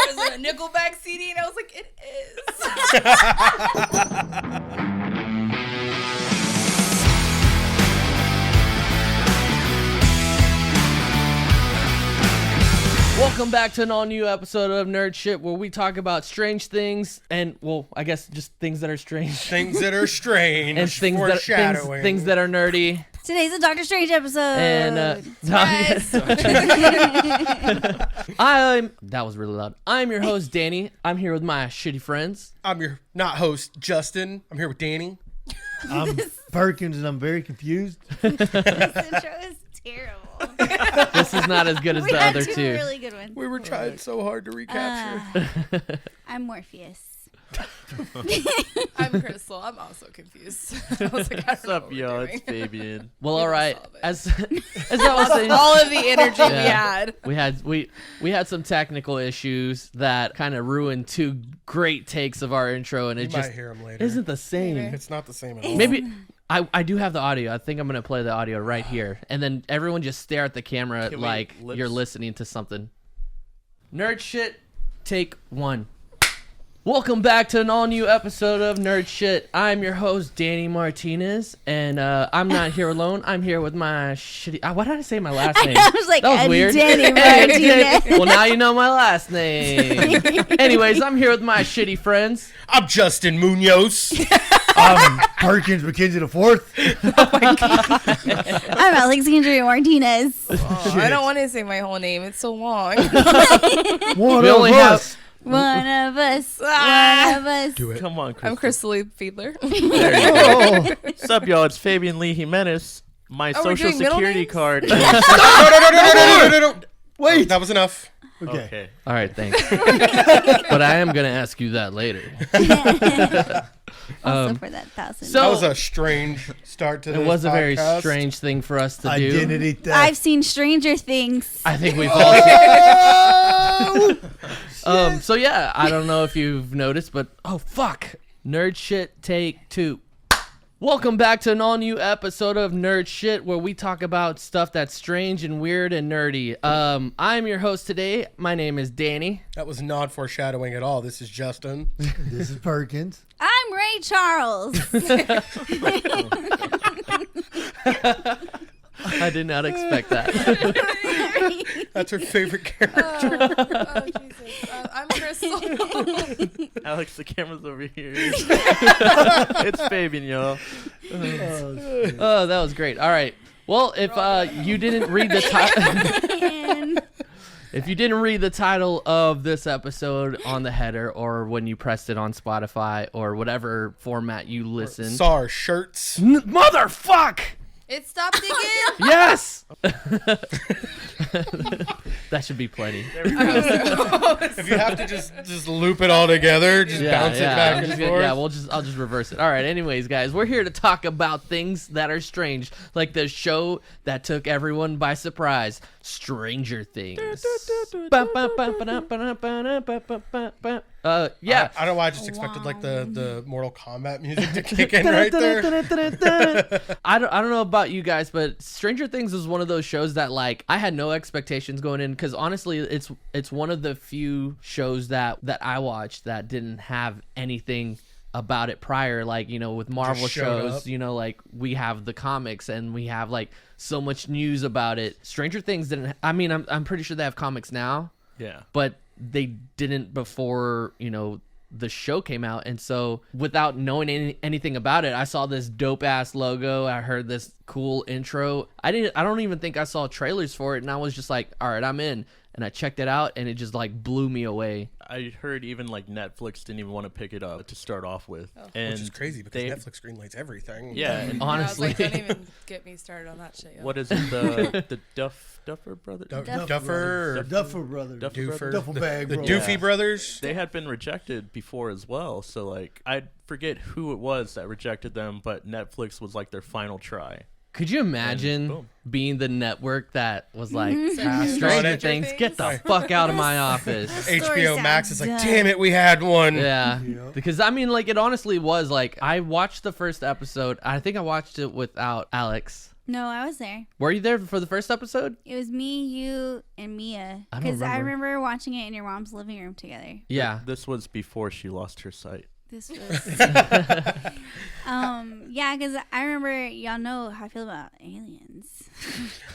was it a Nickelback CD? And I was like, it is. Welcome back to an all-new episode of Nerd S.H.I.T, where we talk about strange things and, well, I guess just things that are strange. Things that are strange. And things that are nerdy. Today's a Doctor Strange episode. And, Yes. that was really loud. I'm your host, Danny. I'm here with my shitty friends. I'm your not host, Justin. I'm here with Danny. I'm Perkins, and I'm very confused. This intro is terrible. This is not as good as the other two two. really good ones. We were trying so hard to recapture. I'm Morpheus. I'm Crystal. I'm also confused. I was like, I don't know What's up, what yo? we're It's doing. Fabian. Well, all right. solve it. As I was saying, All of the energy Yeah. we had. we had some technical issues that kind of ruined two great takes of our intro, and You it might just hear him later. isn't the same. Maybe. It's not the same at all. Maybe I do have the audio. I think I'm gonna play the audio right here, and then everyone just stare at the camera Can we like lips? you're listening to something. Nerd S.H.I.T, take one. Welcome back to an all-new episode of Nerd S.H.I.T. I'm your host, Danny Martinez, and I'm not here alone. I'm here with my shitty... why did I say my last name? I was like, That was weird. Danny Martinez. Well, now you know my last name. Anyways, I'm here with my shitty friends. I'm Justin Munoz. I'm Perkins McKenzie the Fourth. I'm Alexandria Martinez. Oh, I don't want to say my whole name. It's so long. One We of only us. One of us. One of us. Do it. Come on, Crystal. I'm Crystal Lee Fiedler. Oh, What's up, y'all? It's Fabian Lee Jimenez. My Oh, we're social doing middle security names? card is... No. wait. That was enough. Okay. Okay. All right, thanks. But I am going to ask you that later. Also for that 1,000. so- That was a strange start to this It was a very podcast. strange thing for us to do. Identity theft. I've seen Stranger Things. I think we've all seen. Oh! So yeah, I don't know if you've noticed, but oh fuck, Nerd S.H.I.T take 2. Welcome back to an all-new episode of Nerd S.H.I.T, where we talk about stuff that's strange and weird and nerdy. I'm your host today. My name is Danny. That was not foreshadowing at all. This is Justin. This is Perkins. I'm Ray Charles. I did not expect that. That's her favorite character. Oh, Jesus. I'm Crystal. Alex, the camera's over here. It's Fabian, y'all. Oh, that was great. All right. Well, if you didn't read the title. If you didn't read the title of this episode on the header, or when you pressed it on Spotify, or whatever format you listen, Saw our shirts. motherfuck! It stopped again. Yes! That should be plenty. If you have to just loop it all together, just bounce it back and forth. Yeah, I'll just reverse it. All right, anyways, guys, we're here to talk about things that are strange, like the show that took everyone by surprise, Stranger Things. Yeah. I don't know why I just expected like the Mortal Kombat music to kick in right there. I don't know about you guys, but Stranger Things is one of those shows that like I had no expectations going in, because honestly it's one of the few shows that I watched that didn't have anything about it prior. Like, you know, with Marvel Just showed shows, up. you know, like we have the comics and we have like so much news about it. Stranger Things didn't. I mean, I'm pretty sure they have comics now, Yeah. but they didn't before, you know, the show came out. And so without knowing anything about it, I saw this dope ass logo. I heard this cool intro. I don't even think I saw trailers for it. And I was just like, all right, I'm in. And I checked it out and it just like blew me away. I heard even like Netflix didn't even want to pick it up to start off with. And Which is crazy because they- Netflix greenlights everything. Yeah. And Honestly. I was like, don't even get me started on that shit. Yo. what is it? The Duffer Brothers? Duffer. Duffer Brothers. Duffer Doofer. Duffel bag, The bro. Doofy Yeah. Brothers. They had been rejected before as well. So like I forget who it was that rejected them, but Netflix was like their final try. Could you imagine boom. being the network that was like, Passed on Stranger it. Things, get the fuck out of my office. Story HBO Max is sounds like, dumb. damn it, we had one. Yeah. Yeah. Because I mean, like, it honestly was like, I watched the first episode. I think I watched it without Alex. No, I was there. Were you there for the first episode? It was me, you, and Mia. I don't Because I remember. remember watching it in your mom's living room together. Yeah. This was before she lost her sight. This was, yeah, because I remember y'all know how I feel about aliens,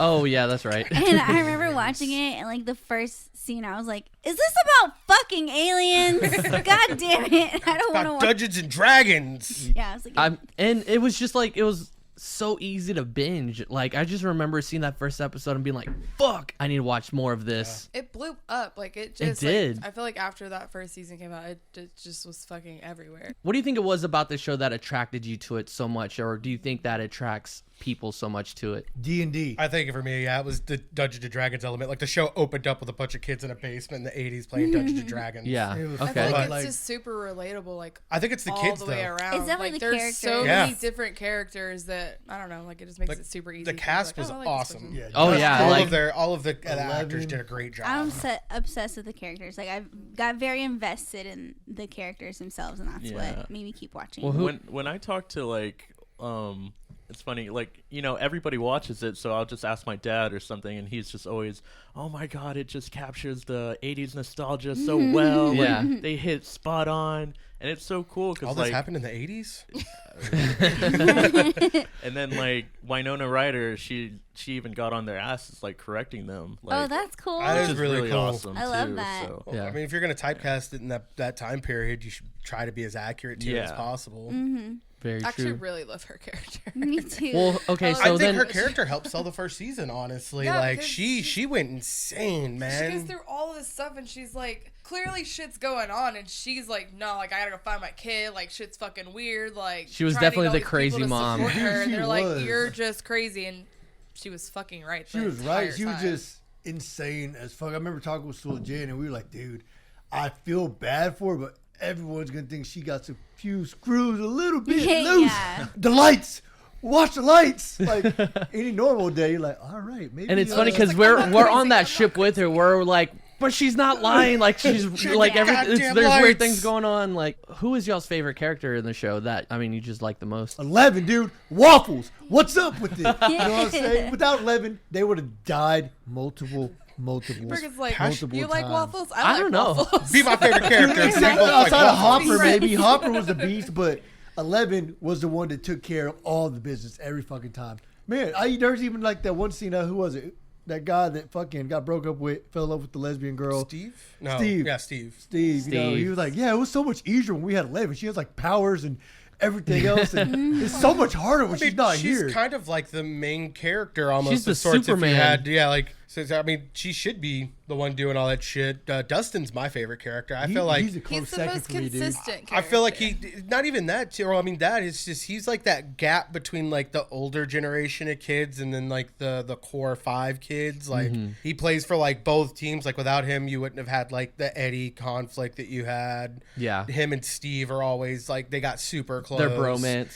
Oh yeah, that's right. and I remember watching it and like the first scene, I was like, "Is this about fucking aliens? God damn it! I don't want to About watch." Dungeons and Dragons. Yeah, I was like, And it was just like it was so easy to binge. Like I just remember seeing that first episode and being like, "Fuck, I need to watch more of this." It blew up. Like it just. It did. Like, I feel like after that first season came out, it just was fucking everywhere. What do you think it was about the show that attracted you to it so much, or do you think that attracts people so much to it? D&D. I think for me, yeah, it was the Dungeons and Dragons element. Like the show opened up with a bunch of kids in a basement in the 80s playing Dungeons and Dragons. Yeah. It was I feel Okay. like Like- it's just super relatable. Like I think it's the all kids the way though. around. It's definitely like, the there's so characters. many Yeah. different characters that I don't know. Like it just makes it super easy. The to be cast like, was oh, I like this awesome. person. Yeah, Oh, just- yeah, all like- of the 11. actors did a great job. I'm obsessed with the characters. Like I've got very invested in the characters themselves, and that's Yeah. what made me keep watching. Well, who- When I talk to like it's funny, like, you know, everybody watches it, so I'll just ask my dad or something, and he's just always, oh my god, it just captures the 80s nostalgia so well. Like, Yeah. they hit spot on, and it's so cool all because this like, happened in the 80s? and then like Winona Ryder, she even got on their asses like correcting them. Like, Oh, that's cool. That which is is really really cool. awesome. I love too, that. So. Well, Yeah. I mean, if you're going to typecast it in that time period, you should try to be as accurate to it as Yeah. possible. Mm-hmm. Very I actually true. really love her character. Me too. Well, okay, I so I think then her character helped sell the first season, honestly. Yeah, like, because she went insane, She man. goes through all of this stuff and she's like, clearly shit's going on, and she's like, no, like I gotta go find my kid. Like shit's fucking weird. Like She was trying to definitely get all the these crazy people to mom. support her, and She they're like, was. you're just crazy, and she was fucking right. She the was right. entire She was time. just insane as fuck. I remember talking with Soul Jen, and we were like, dude, I feel bad for her, but everyone's going to think she got some few screws a little bit loose. Yeah. The lights. Watch the lights. Like, any normal day, you're like, all right, maybe. and it's funny It's because like, I'm not we're crazy, on that I'm ship not with her. We're like, but she's not lying. Like she's like Goddamn there's lights. weird things going on. Like who is y'all's favorite character in the show that you just like the most? 11, dude. Waffles. What's up with it? You know what I'm saying? Without 11, they would have died multiple Brickett's like, multiple you like times. waffles? I like don't know. waffles. Be my favorite character. Dude, Simple, like, outside of waffles. Hopper, Right. maybe Hopper was the beast, but 11 was the one that took care of all the business every fucking time. Man, there's even like that one scene. Who was it? That guy that fucking got broke up with, fell in love with the lesbian girl. Steve? No. Steve. Yeah, Steve. Steve, you know, he Steve. was like, yeah, it was so much easier when we had 11. She has like powers and everything else, and it's so much harder when I mean, she's not she's here. kind of like the main character almost. She's the of sorts, if you Superman. had, yeah, like, so, I mean, she should be the one doing all that shit. Dustin's my favorite character. I feel like he's a close He's the second most for me, dude. consistent character. I feel like not even that, too. I mean, that is just, he's like that gap between like the older generation of kids and then like the core 5 kids. Like he plays for like both teams. Like without him, you wouldn't have had like the Eddie conflict that you had. Yeah. Him and Steve are always like, they got super close. Their bromance.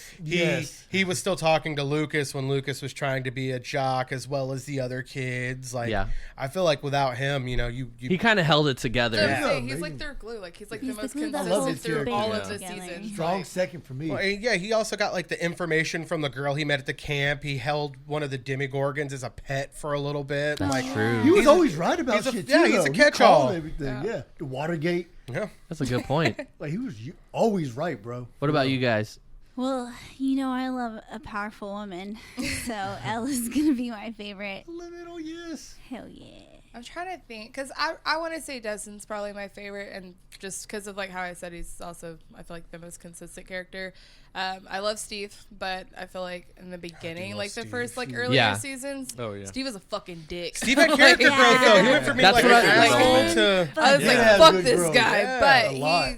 He was still talking to Lucas when Lucas was trying to be a jock as well as the other kids. Like, Yeah. I feel like without him, you know, you He kind of held it together. That's Yeah. what I'm saying. He's Amazing. like their glue. Like he's like He's the the most glue that holds consistent through the all character of the together. seasons. Strong Like, second for me. Well, yeah, he also got like the information from the girl he met at the camp. He held one of the Demigorgons as a pet for a little bit. That's like, true. He was He's a- always right about he's a- shit yeah, too. he's a though. He catch-all. called everything. Yeah. The Watergate. yeah. That's a good point. Like he was always right, bro. What about you guys? Well, you know I love a powerful woman, so Ella's gonna be my favorite. 11, oh yes. Hell yeah. I'm trying to think because I want to say Dustin's probably my favorite, and just because of like how I said he's also I feel like the most consistent character. I love Steve, but I feel like in the beginning, love like the Steve. first like earlier Yeah. seasons, Oh, yeah. Steve was a fucking dick. Steve had character Yeah. growth though. He went from being That's like what an I- asshole to I was Yeah. like, Yeah, fuck good this growth. guy, Yeah, but a lot.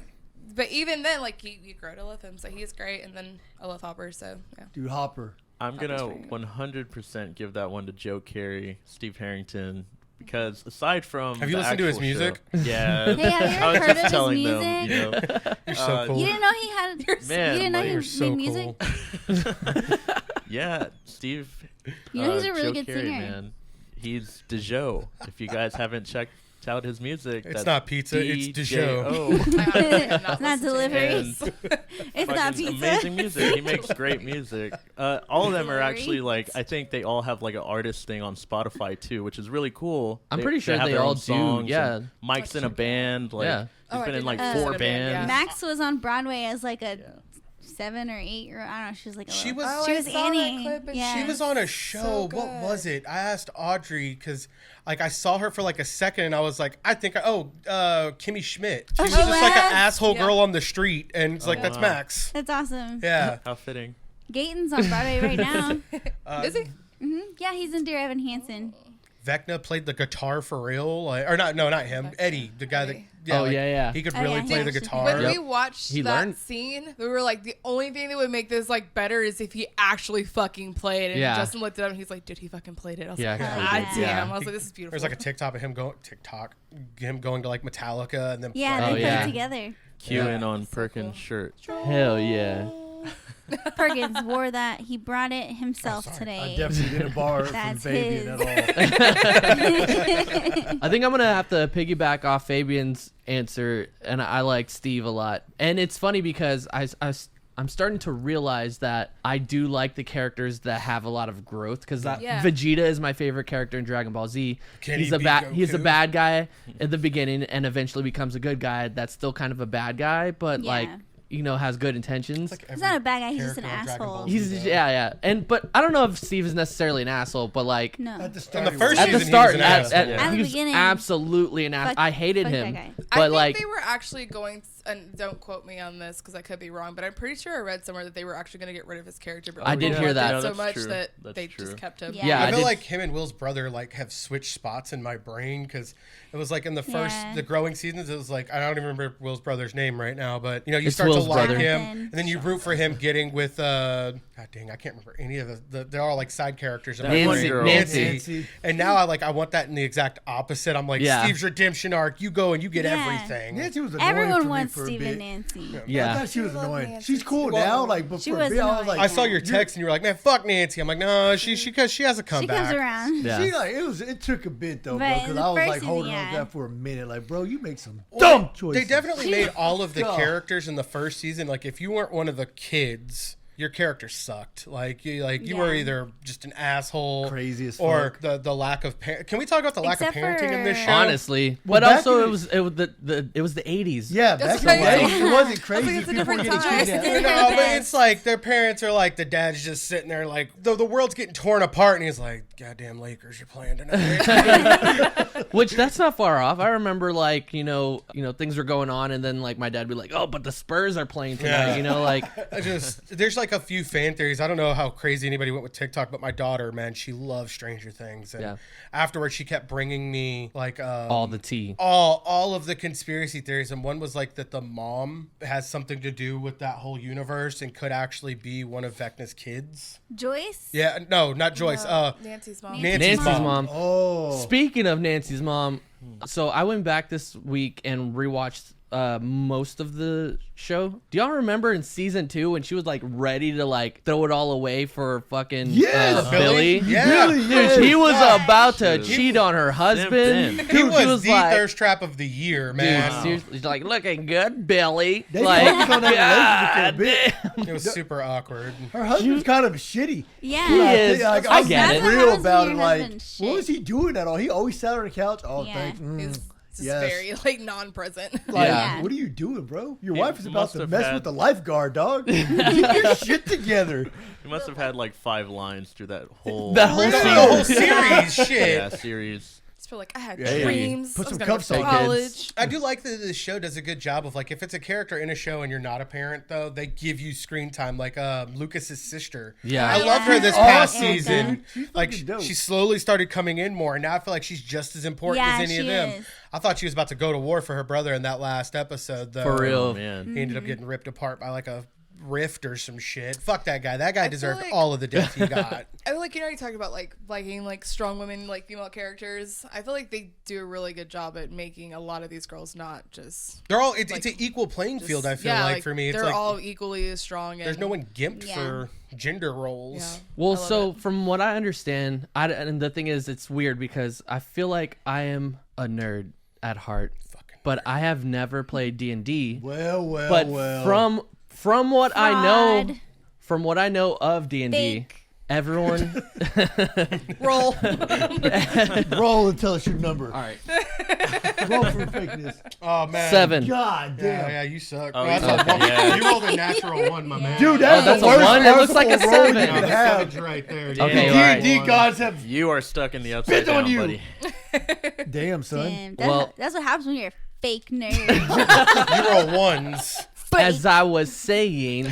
but even then, like you grow to love him, so he's great. And then I love Hopper, so yeah. Dude, Hopper. I'm That gonna was very good. 100% give that one to Joe Carey, Steve Harrington, because aside from Have you the listened to his actual music? show- yeah, Hey, have you I was ever heard just of his telling them, music? you know, You're so cool. You didn't know he had. Man, you didn't know like, he You're made so music. cool. yeah, Steve. You know he's a really Joe good Carey, singer. man. He's DeJoe. If you guys haven't checked tout his music. It's That's not pizza, it's DiGio. DiGio. I honestly have It's not listened to delivery. it. It's not Fucking pizza. amazing music. He makes great music. All of them are actually Delivery. like, I think they all have like an artist thing on Spotify too, which is really cool. I'm pretty sure have they their all own do, songs, yeah. and Mike's in a band. Like, Yeah. Oh, he's I been in didn't like know he was 4 in a band, bands. yeah. Max was on Broadway as like a 7 or 8 year. I don't know. She was like a She little- was- She I was saw that Annie. clip and Yeah. She was on a show. So What good. was it? I asked Audrey because like I saw her for like a second and I was like, I think Kimmy Schmidt. She was she just like an was? asshole Yeah. girl on the street, and it's like Oh, that's wow. Max. That's awesome. Yeah. How fitting. Gayton's on Broadway right now. Is he? Yeah, he's in Dear Evan Hansen. Vecna played the guitar for real, like, or not? No, not him. Eddie, the guy that. Eddie. Yeah, Oh, like, yeah. He could Oh, really yeah, he play the actually guitar. When Yep. we watched He that learned. scene, we were like, the only thing that would make this like better is if he actually fucking played. And Yeah. Justin looked at him and he's like, dude, he fucking played it. I was Yeah, like, he God played it. damn. Yeah. I was like, this is beautiful. There's like a TikTok of him going to like Metallica and then Yeah, Oh, they yeah. played together. Queuing on So Perkins' cool. shirt. Hell yeah. Perkins wore that. He brought it himself sorry. today. I definitely didn't borrow it from That's Fabian his. at all. I think I'm gonna have to piggyback off Fabian's answer, and I like Steve a lot. And it's funny because I'm starting to realize that I do like the characters that have a lot of growth. Because Yeah. Vegeta is my favorite character in Dragon Ball Z. Can he's he a beat he's a Goku? bad guy at the beginning, and eventually becomes a good guy. That's still kind of a bad guy, but Yeah. like has good intentions. He's not a bad guy. He's just an Character on Dragon asshole. Ball He's Z, yeah. But I don't know if Steve is necessarily an asshole, but like. No. At the start, the he first was. At the season, he start, was an at asshole. At the he was beginning. absolutely an asshole. Fuck- I hated fuck that him, guy. but I think like they were actually going, and don't quote me on this because I could be wrong, but I'm pretty sure I read somewhere that they were actually going to get rid of his character. But I did really hear loved that. it No, so that's much true. that That's they true. just kept him. Yeah. I I feel did- like him and Will's brother like have switched spots in my brain because it was like in the first Yeah. the growing seasons it was like I don't even remember Will's brother's name right now, but you It's start Will's to like brother. him Jonathan. and then you root for him getting with God dang, I can't remember any of they're all like side characters in my Nancy, brain. Nancy. And now I want that in the exact opposite. I'm like Yeah. Steve's redemption arc, you go and you get Yeah. everything. Nancy was annoying for Everyone me wants for a Steve bit. and Nancy. I yeah. thought she was I love annoying. Nancy She's cool too. now, like, but She for a was bit, I was annoying. like, I saw your text and you were like, man, fuck Nancy. I'm like, no, she has a She comeback. comes around. Yeah. She like it took a bit though, But bro, in because the I was first like holding season, on to yeah. that for a minute. Like, bro, you make some Well, dumb choices. They definitely made all of the God. characters in the first season. Like, if you weren't one of the kids, your character sucked. Like you were Yeah. either just an asshole, Crazy as or fuck. the lack of. Can we talk about the lack Except of parenting in this for- show? Honestly, Well, but back also in it was the 80s. Yeah, That's back in the right. day, it wasn't crazy. like it's a People were different getting time. kidnapped. No, but it's like their parents are like the dad's just sitting there like the world's getting torn apart, and he's like, "Goddamn Lakers, you're playing tonight." Which that's not far off. I remember like things were going on, and then like my dad would be like, "Oh, but the Spurs are playing tonight." Yeah. Like There's like a few fan theories. I don't know how crazy anybody went with TikTok, but my daughter, man, she loves Stranger Things, and Yeah. afterwards she kept bringing me like all the tea. all of the conspiracy theories, and one was like that the mom has something to do with that whole universe and could actually be one of Vecna's kids. Joyce? Yeah, no, not Joyce. Nancy's mom. Nancy's Nancy's mom. mom. Oh, Speaking of Nancy's mom, so I went back this week and rewatched most of the show. Do y'all remember in season 2 when she was like ready to like throw it all away for fucking Yes! Billy? Yeah. Billy, Dude, yes. he was about to Dude. cheat on her husband. in. He Dude, was, she was the like, thirst trap of the year, dude, man. seriously, she's like looking good, Billy. They like, focused on that God relationship for a bit. damn. It was super awkward. Her husband's kind of shitty. Yeah. He is. Like, I I'm get it. real That's about your it. Like, husband's what shit. was he doing at all? He always sat on the couch. Oh, Yeah. thanks. He's just Yes. very like non-present. Like, Yeah. what are you doing, bro? Your He wife is about must to have mess had- with the lifeguard, dog. Get your shit together. He must have had like 5 lines through that whole That whole The scene. whole series, shit. yeah, series. Just feel like I had Yeah. dreams. Put I was some gonna cuffs go to on, college. I do like that the show does a good job of like if it's a character in a show and you're not a parent though, they give you screen time. Like Lucas's sister. Yeah. I loved her this Oh, past yeah. season. She's Like fucking dope. she slowly started coming in more, and now I feel like she's just as important Yeah, as any of she them. is. I thought she was about to go to war for her brother in that last episode. Though. For real. Oh man. He ended up getting ripped apart by like a rift or some shit. Fuck that guy. That guy deserved like- all of the death he got. I feel like you talked about like liking like strong women, like female characters. I feel like they do a really good job at making a lot of these girls not just. They're all. It's Like, an equal playing field. I just- feel yeah, like for me, it's they're like all equally as strong. there's and, no one gimped Yeah. for gender roles. Yeah. Well, I love so it. from what I understand, and the thing is, it's weird because I feel like I am a nerd at heart, but I have never played D&D. Well, But well. from what Fraud. I know of D&D, Fake. everyone. Roll. Roll and tell us your number. All right, Roll for fakeness. Oh man. 7. God damn. Yeah, you suck. Oh, That's yeah. a one. Yeah. You rolled a natural one, my man. Dude, that's, that's the a worst 1? It looks like a merciful roll 7. you No, could the have. seven's right there. dude. Okay, Yeah. all right. D&D gods have You are stuck in the upside Spit on down, you. buddy. damn son. Damn, Well- that's what happens when you're a fake nerd. You roll ones. as I was saying,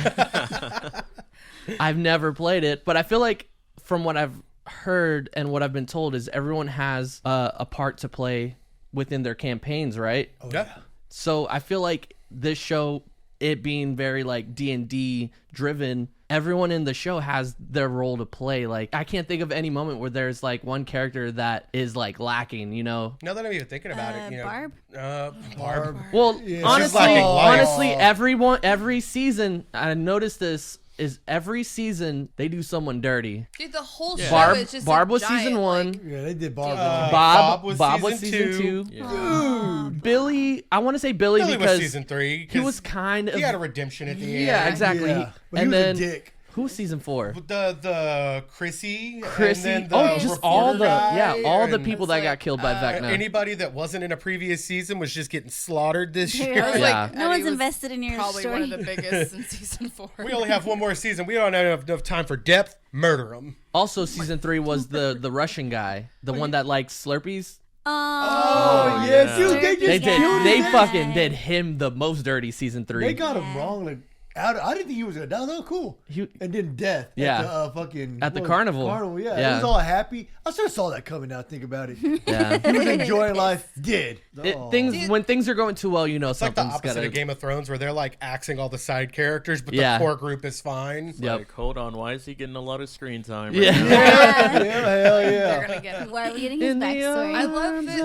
I've never played it, but I feel like from what I've heard and what I've been told is everyone has a part to play within their campaigns, right? Yeah. So I feel like this show, it being very like D&D driven, everyone in the show has their role to play. Like I can't think of any moment where there's like one character that is like lacking, you know? Now that I'm even thinking about it, you know, Barb? Barb. Well, Yeah. honestly, She's lacking life. every season, I noticed this is every season they do someone dirty. Dude, the whole show Barb, is just Barb a was giant, season 1. like- Yeah, they did Barb. Bob was was season two. Yeah. Billy, I want to say Billy, Billy was because season 3. he was kind of He had a redemption at the end. yeah, exactly. Yeah, but he And was then a dick. who was season 4? The Chrissy, Chrissy. and then the Just all reporter the guy, all the and people that got killed by Vecna. anybody that wasn't in a previous season was just getting slaughtered this Yeah. year. I was Yeah. like, No one's Eddie was invested in your probably story. one of the biggest in season 4. We only have one more season. We don't have enough time for depth. Murder him. Also, season 3 was the Russian guy, the one that likes Slurpees. Oh, yeah. yeah, dude, they just They killed did. They him. fucking did him the most dirty season 3. They got him wrong. Like, I didn't think he was gonna die. That was cool. He- And then death. Yeah. At the, fucking At the what, carnival. Carnival, yeah. Yeah. He was all happy. I should have saw that coming. Now think about it. Yeah. He was enjoying life. Dead. Oh. When things are going too well, you know It's like the something's opposite gotta. of Game of Thrones, where they're like axing all the side characters, but Yeah. the core group is fine. Yep. Like, hold on, why is he getting a lot of screen time? Yeah. Right now? Yeah, Yeah. hell They're yeah. gonna get him. Why are we getting his In the backstory? I love that,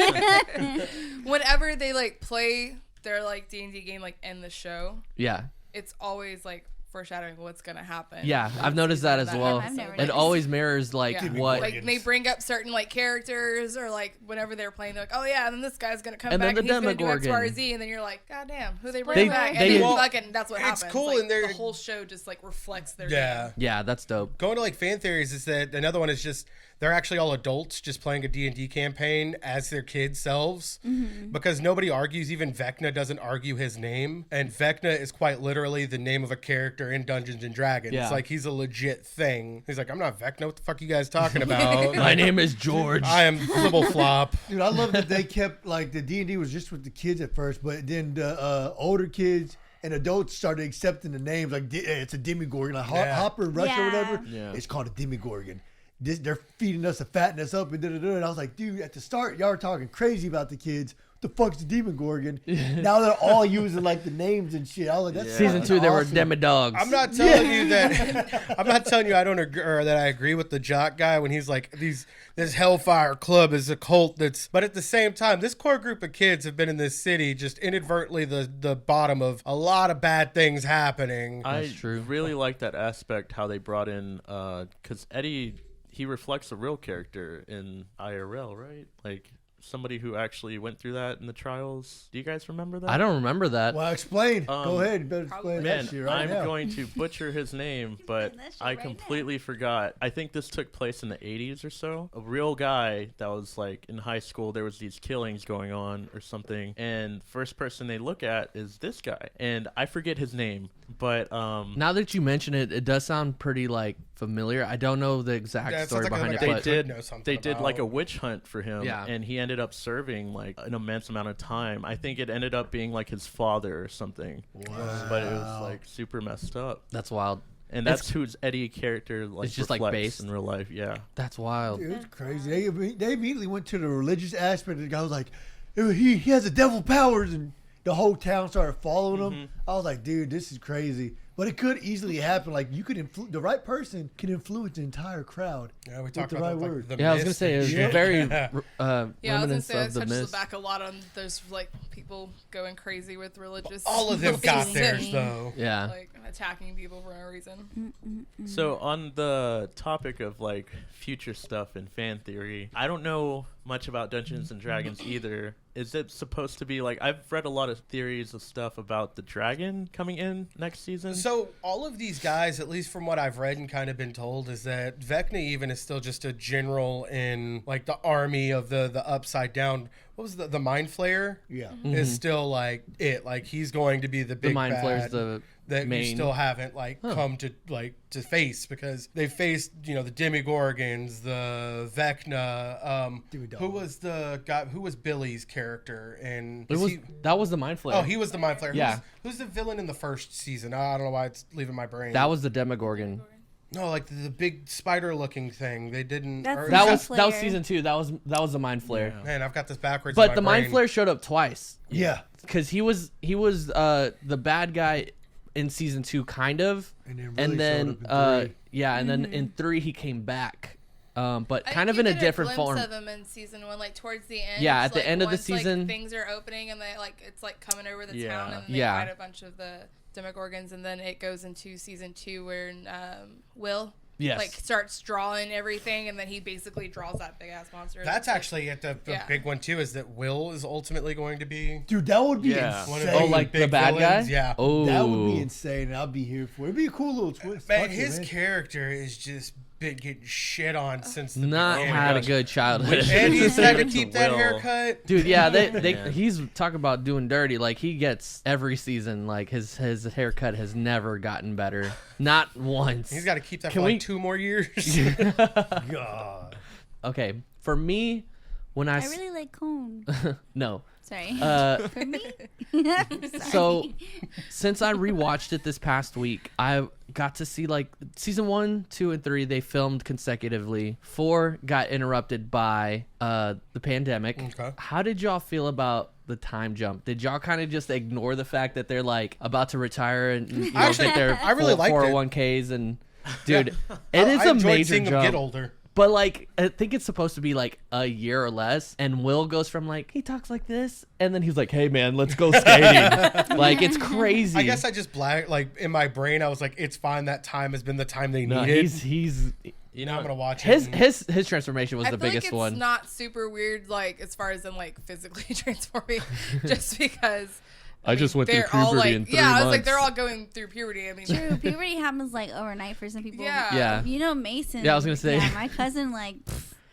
like, whenever they like play their like D&D game like in the show, Yeah. it's always like foreshadowing what's gonna happen. Yeah, I've noticed that as well. I've never It noticed. always mirrors like Yeah. what. Like they bring up certain like characters or like whenever they're playing, they're like, oh yeah, and then this guy's gonna come And then back the and he's gonna do X, Y, or Demogorgon. Z, and then you're like, god damn, who they They- bring back? they- And then Well, fucking that's what it's happens. cool, Like, and they're- the whole show just like reflects their Yeah. game. Yeah, that's dope. Going to like fan theories is that another one is just they're actually all adults just playing a D&D campaign as their kid selves because nobody argues. Even Vecna doesn't argue his name, and Vecna is quite literally the name of a character in Dungeons and Dragons. Yeah. Like he's a legit thing. He's like, I'm not Vecna. What the fuck are you guys talking about? My name is George. I am Flibble Flop. Dude, I love that they kept like the D&D was just with the kids at first, but then the older kids and adults started accepting the names like it's a demigorgon, like Yeah. Hopper in Russia or whatever. Yeah. It's called a demigorgon. They're feeding us and fattening us up and da-da-da. And I was like, dude, at the start y'all were talking crazy about the kids. What the fuck's the demigorgon? Now they're all using like the names and shit. I was like, that's Season fucking 2, there were awesome. demidogs. I'm not telling you that. I'm not telling you I don't agree or that I agree with the jock guy when he's like this Hellfire Club is a cult that's. But at the same time, this core group of kids have been in this city just inadvertently the bottom of a lot of bad things happening. That's I true. really like that aspect how they brought in because Eddie, he reflects a real character in IRL, right? Like somebody who actually went through that in the trials. Do you guys remember that? I don't remember that. Well, explain. Go ahead. You better explain Man, that shit right I'm now. going to butcher his name, but that shit I right completely forgot. I think this took place in the 80s or so. A real guy that was like in high school, there was these killings going on or something, and first person they look at is this guy, and I forget his name, but Now that you mention it, it does sound pretty like familiar. I don't know the exact Yeah, it story sounds like behind it, a- they but did know something they did like a about. witch hunt for him, Yeah. and he ended up serving like an immense amount of time. I think it ended up being like his father or something. But it was like super messed up. that's wild. And that's who's Eddie character like It's just, like, reflects based? in real life. Yeah. That's wild. Dude, it's crazy. They immediately went to the religious aspect. The guy was like, he has the devil powers, and the whole town started following him. I was like, dude, this is crazy. But it could easily happen. Like you could the right person can influence the entire crowd. Yeah, we with talked the about right that, word. like, the Yeah, I was gonna mist say it and was shit. very Yeah. Yeah, I was gonna reminiscent say that of the touches mist. back a lot on those like people going crazy with religious. All of them got beliefs theirs and, though. Yeah. like attacking people for no reason. So on the topic of like future stuff and fan theory, I don't know much about Dungeons and Dragons either. Is it supposed to be like, I've read a lot of theories of stuff about the dragon coming in next season? So all of these guys, at least from what I've read and kind of been told, is that Vecna even is still just a general in like the army of the Upside Down. What was the Mind Flayer? Yeah. Is still like it. Like he's going to be the big The Mind bad Flayer's the that we main. still haven't like come to like to face, because they faced, you know, the Demogorgons, the Vecna. Who was the guy? Who was Billy's character? And That was the Mind Flayer. oh, he was the Mind Flayer. Yeah. Who's the villain in the first season? I don't know why it's leaving my brain. That was the Demogorgon. no, like the big spider-looking thing. They didn't. That's or- That Mind was Flayer. season 2. That was the Mind Flayer. Man, I've got this backwards. But in the my Mind brain. Flayer showed up twice Yeah. because he was the bad guy in season 2, kind of, And then and really then showed up in 3. yeah, and then in 3 he came back, but I kind think of in you a get different glimpse form. of him in season 1, like towards the end. Yeah, at the like, end of the once, season. like, things are opening and they like it's like coming over the Yeah. town and then they Yeah. fight a bunch of the Demogorgons, and then it goes into season 2 where Will Yes. like starts drawing everything, and then he basically draws that big ass monster. That's like, actually at the Yeah. big one too. Is that Will is ultimately going to be Dude, that would be Yeah. one insane. of Oh, like the big bad villains. guy? Yeah. Oh, That would be insane, and I'd be here for it. It'd be a cool little twist. Man, Fuck it, his man. character is just been getting shit on since the not beginning. had a good childhood. And he's had to To keep that Will. haircut. Dude, yeah, Yeah. he's talking about doing dirty. Like he gets every season. Like his haircut has never gotten better, not once. He's got to keep that Can for we- like 2 more years. God. Okay, for me, when I I really like Cone. no, Sorry. For me? Sorry. so since I rewatched it this past week, I got to see like season 1, 2, and 3. They filmed consecutively. 4 got interrupted by the pandemic. Okay. How did y'all feel about the time jump? Did y'all kind of just ignore the fact that they're like about to retire and you know, Actually, get their I really liked it. 401ks and dude, it is I a enjoyed major seeing him jump. get older. But like, I think it's supposed to be like a year or less, and Will goes from like he talks like this, and then he's like, "Hey man, let's go skating." Like it's crazy. I guess I just like in my brain I was like, it's fine. That time has been the time they no, needed. he's You Now know, I'm gonna watch his it. and- his transformation was I the feel biggest like it's one. not super weird, like as far as in like physically transforming, just because. I just went through they're all, puberty like, in 3 Yeah, I was like, months. they're all going through puberty. I mean, True. Puberty happens like overnight for some people. Yeah. Yeah. You know Mason. Yeah, I was gonna say. Yeah, my cousin like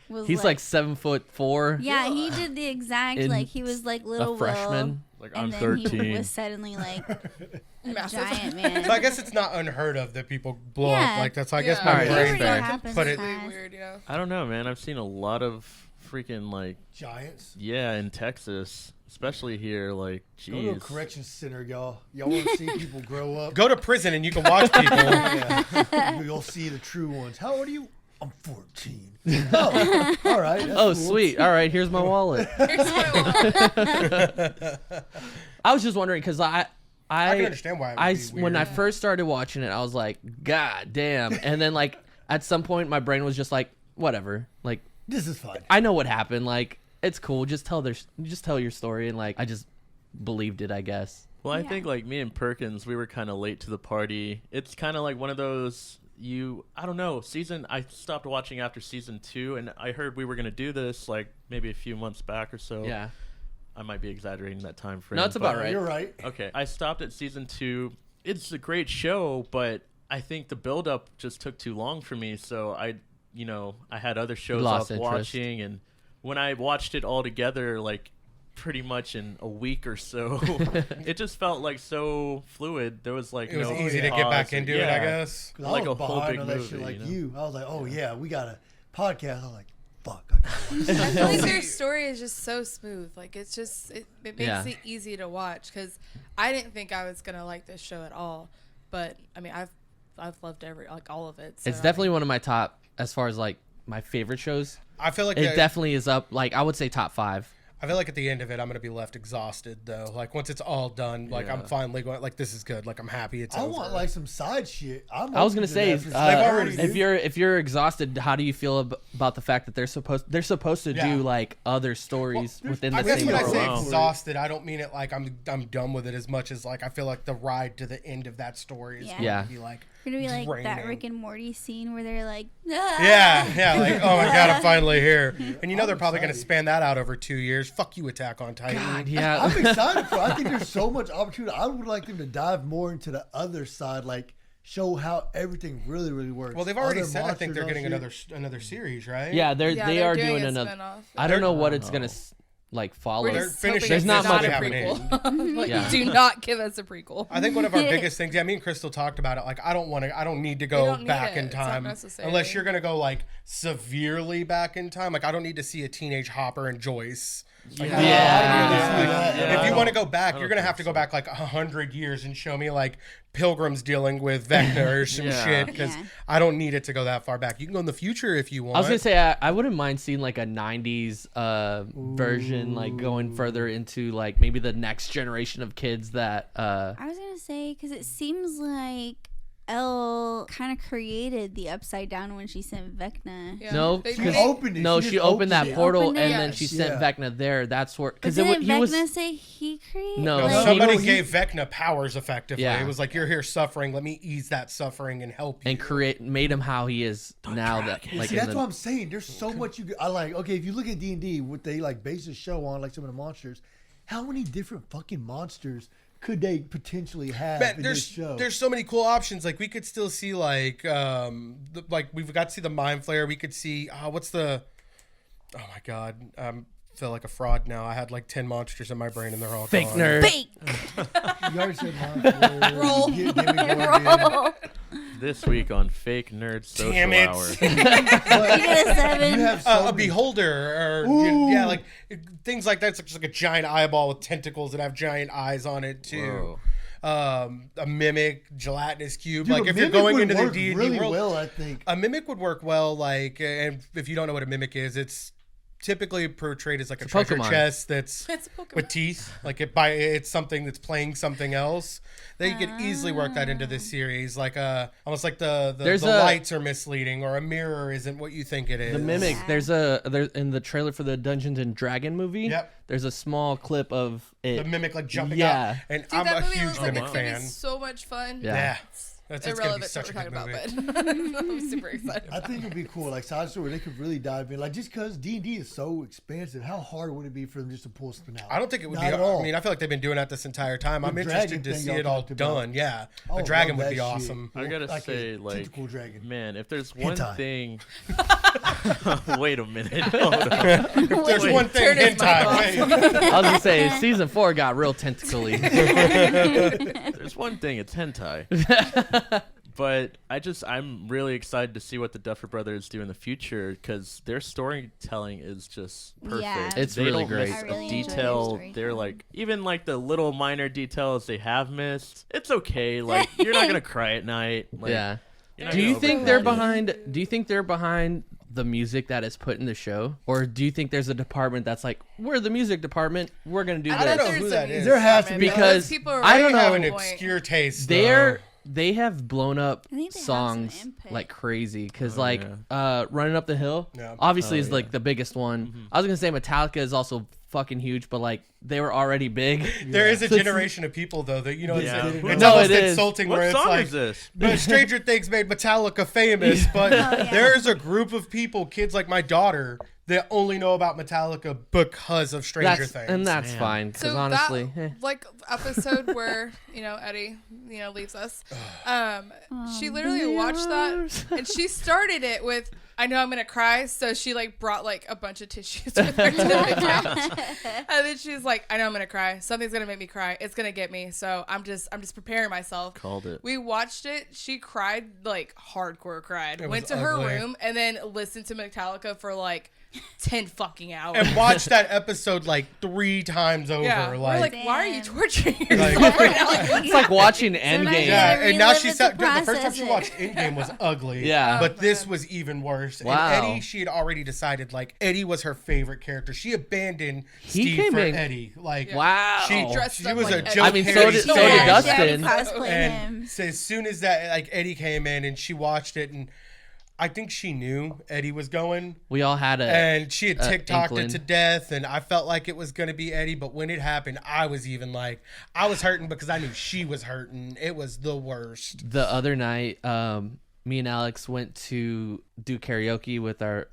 was He's like 7'4". Yeah, he did the exact In like he was like little a freshman. Will, like and I'm then he 13. was suddenly like a Massive. giant man. So I guess it's not unheard of that people blow Yeah. up like that. So I guess Yeah. my Alright, that's brain fair. happens put it. fast. really weird, you know. I don't know, man. I've seen a lot of freaking like, Giants. yeah, in Texas, especially here. Like, Go to a jeez. correction center, y'all. Y'all want to see people grow up? Go to prison and you can watch people. Yeah. You'll see the true ones. How old are you? I'm 14. Oh, all right. that's Oh cool. sweet! All right, here's my wallet. Here's my one. I was just wondering because I can understand why it would be when I weird. first started watching it, I was like, God damn! And then like at some point, my brain was just like, whatever. Like This is fun. I know what happened. Like it's cool. Just tell your story, and like I just believed it, I guess. Well, I Yeah. think like me and Perkins, we were kind of late to the party. It's kind of like one of those I don't know, I stopped watching after season 2, and I heard we were gonna do this like maybe a few months back or so. Yeah. I might be exaggerating that time frame. No, it's about right. You're right. Okay, I stopped at season 2. It's a great show, but I think the build up just took too long for me. So I had other shows I Lost was interest. watching, and when I watched it all together, like pretty much in a week or so, it just felt like so fluid. There was like It was no easy to get pause back or- into it, I yeah. guess. 'Cause Like I was a whole behind big on that movie, shit like you know? you. I was like, oh yeah, we got a podcast. I was like, fuck. I gotta watch this. I feel like their story is just so smooth. Like it's just it makes Yeah. it easy to watch because I didn't think I was gonna like this show at all. But I mean, I've loved all of it. So, It's definitely one of my top as far as like my favorite shows. I feel like It definitely is up. Like I would say top 5. I feel like at the end of it, I'm gonna be left exhausted though. Like once it's all done, like I'm finally going. Like this is good. Like I'm happy it's over. want like some side shit. I was gonna say, already- if you're exhausted, how do you feel about the fact that they're supposed to do like other stories within the I guess same when I world? say exhausted, I don't mean it like I'm done with it as much as like I feel like the ride to the end of that story is going to be like. Gonna be like that draining. Rick and Morty scene where they're like, Yeah, like oh my god, I'm finally here. And you know they're probably going to span that out over 2 years. Fuck you, Attack on Titan. God, yeah. I'm excited for it. I think there's so much opportunity. I would like them to dive more into the other side, like show how everything really, really works. Well, they've already Other said I think they're monsters getting on shit. another series, right? Yeah, they are doing a another. spinoff. I don't know what it's gonna like follow. We're just finishing hoping There's it's not not much a happening. prequel. Like, Yeah. do not give us a prequel. I think one of our biggest things. Yeah, me and Crystal talked about it. Like, I don't need to go don't need back it. in It's not time necessary. unless you're gonna go like severely back in time. Like, I don't need to see a teenage Hopper and Joyce. Like, I don't need to see that. If you want to go back, you're gonna have to go back like 100 years and show me like Pilgrims dealing with Vecna or some shit because I don't need it to go that far back. You can go in the future if you want. I was gonna say I wouldn't mind seeing like a '90s version, like going further into like maybe the next generation of kids that. I was gonna say because it seems like Elle kind of created the Upside Down when she sent Vecna. Yeah. No, They She because made- opened it. no, she opened that it. portal Opened it? and then Yes. she sent Vecna there. That's where But because didn't he Vecna was say he created? No, No, Like, somebody he- gave Vecna powers effectively. Yeah. It was like you're here suffering. Let me ease that suffering and help you. and made him how he is now. That like See, in that's the, what I'm saying. There's so much you. I like. Okay, if you look at D&D, what they like base the show on, like some of the monsters. How many different fucking monsters could they potentially have Man, in this show? there's so many cool options. Like we could still see like like we've got to see the Mind Flayer. We could see what's the oh my god, feel like a fraud now. I had like 10 monsters in my brain and they're all fake gone. nerd. Fake. You already said monsters. Roll. Roll. This week on Fake Nerd Social Damn it. Hour. You get a 7. You have so A many. beholder, or Ooh. yeah, like things like that. It's just like a giant eyeball with tentacles that have giant eyes on it too. A mimic, gelatinous cube. Dude, like a if you're mimic going would into the work D&D really world, well, I think. a mimic would work well. Like, and if you don't know what a mimic is, it's typically portrayed as like a It's a treasure Pokemon. chest that's It's a Pokemon. with teeth. Like it's something that's playing something else. That you could easily work that into this series. Like almost like the There's lights are misleading or a mirror isn't what you think it is. The mimic. There's in the trailer for the Dungeons and Dragon movie. Yep. There's a small clip of it. The mimic like jumping Yeah. up. And Dude, I'm that a movie huge looks like mimic it's gonna fan. be so much fun. Yeah. Yeah. It's gonna be Irrelevant to such what a we're good talking movie. about, but I'm super excited. I think it'd be cool, like side story. They could really dive in, like just because D&D is so expansive. How hard would it be for them just to pull something out? I don't think it would Not be. at all. I mean, I feel like they've been doing that this entire time. I'm The interested dragon to thing see y'all it all talked about. done. Yeah, Oh, a dragon love would be that shit. awesome. I gotta Like say, a like, tentacle dragon. man, if there's one Hentai. thing. Wait a minute. Hold on. If there's Wait. one thing, Turn his mic hentai. off. Wait. I was gonna say season 4 got real tentacly. There's one thing, it's hentai. But I'm really excited to see what the Duffer Brothers do in the future because their storytelling is just perfect. Yeah. It's They really don't great. miss I a really enjoy their detail. They're storytelling. like even like the little minor details they have missed. It's okay. Like you're not gonna cry at night. Like, Yeah. you're not Do you gonna think overthink they're it. behind? Do you think they're behind the music that is put in the show, or do you think there's a department that's like, we're the music department, we're gonna do I this? don't know There's who a that music is. There has to department, be. but Because those people are I don't right know. Have an on point. obscure taste. They have blown up I think they have songs some input. like crazy because Oh, like Running Up the Hill Yeah. obviously Oh, is like yeah. the biggest one. I was gonna say Metallica is also fucking huge, but like they were already big. There is a So it's- generation of people though that you know Yeah. it's No, almost it is. insulting What where it's song like is this? but Stranger Things made Metallica famous, but yeah. there's a group of people, kids like my daughter, that only know about Metallica because of Stranger Things. And that's Man. fine because So honestly, that like episode where Eddie leaves us, she literally watched that and she started it with, I know I'm gonna cry, so she like brought like a bunch of tissues with her to the couch, and then she's like, I know I'm gonna cry, something's gonna make me cry, it's gonna get me, so I'm just preparing myself. Called it. We watched it. She cried, like hardcore cried. It Went was to her ugly. room and then listened to Metallica for like 10 fucking hours. And watched that episode like 3 times over. Yeah, we're like, like, why are you Damn. torturing Like- yourself right now? Like, It's like watching Sometimes Endgame. you yeah, gotta and now relive she it to said the first time process she it. watched Endgame was ugly. Yeah. But this was even worse. Wow. And Eddie, she had already decided like Eddie was her favorite character. She abandoned He Steve came for in- Eddie. Like Wow. she Dressed she up was like a Eddie. Joe I mean, so Perry did star. Dustin. She cosplayed And him. so as soon as that like Eddie came in and she watched it, and I think she knew Eddie was going. We all had a. And she had TikToked inkling. it to death, and I felt like it was going to be Eddie. But when it happened, I was even like, I was hurting because I knew she was hurting. It was the worst. The other night, me and Alex went to do karaoke with our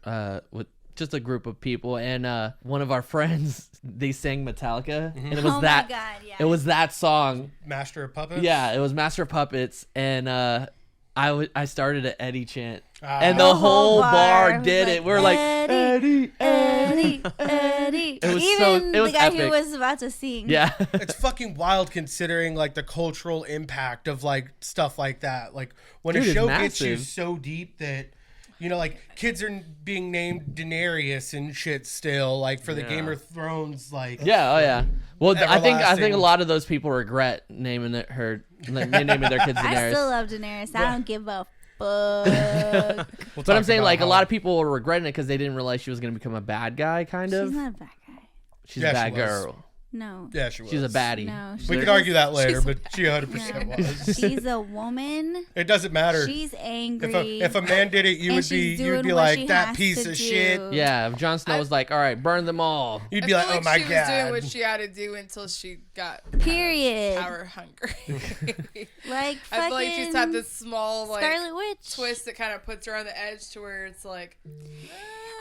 with just a group of people, and one of our friends, they sang Metallica, and it was Oh my that God, yeah. it was that song. Master of Puppets? Yeah, it was Master of Puppets, and I started an Eddie chant, Ah. and the The whole bar was did it. We were like, Eddie, Eddie, Eddie. It was Even it was the guy epic. who was about to sing. yeah. It's fucking wild considering like the cultural impact of like stuff like that. Like when Dude, a it's show gets you massive. so deep that you know, like kids are being named Daenerys and shit still, like for the Yeah. Game of Thrones, like Yeah, oh yeah. Well, I think Everlasting. a lot of those people regret naming their kids I Daenerys. still love Daenerys. I don't give a fuck. We'll But talk I'm saying about like a how- lot of people were regretting it because they didn't realize she was going to become a bad guy. Kind of. She's not a bad guy. She's Yeah, a bad she was. girl. No. Yeah, she was. She's a baddie. No. We could argue that later, but she 100% No. was. She's a woman. It doesn't matter. She's angry. If a man did it, you And would be she's you would doing be what like she that has piece to of do. shit. Yeah, if Jon Snow was like, all right, burn them all. You'd I be feel like, oh my she was doing god. what she had to do until she got Period. power hungry. Like I feel like she's had fucking this small like Scarlet Witch. twist that kind of puts her on the edge to where it's like,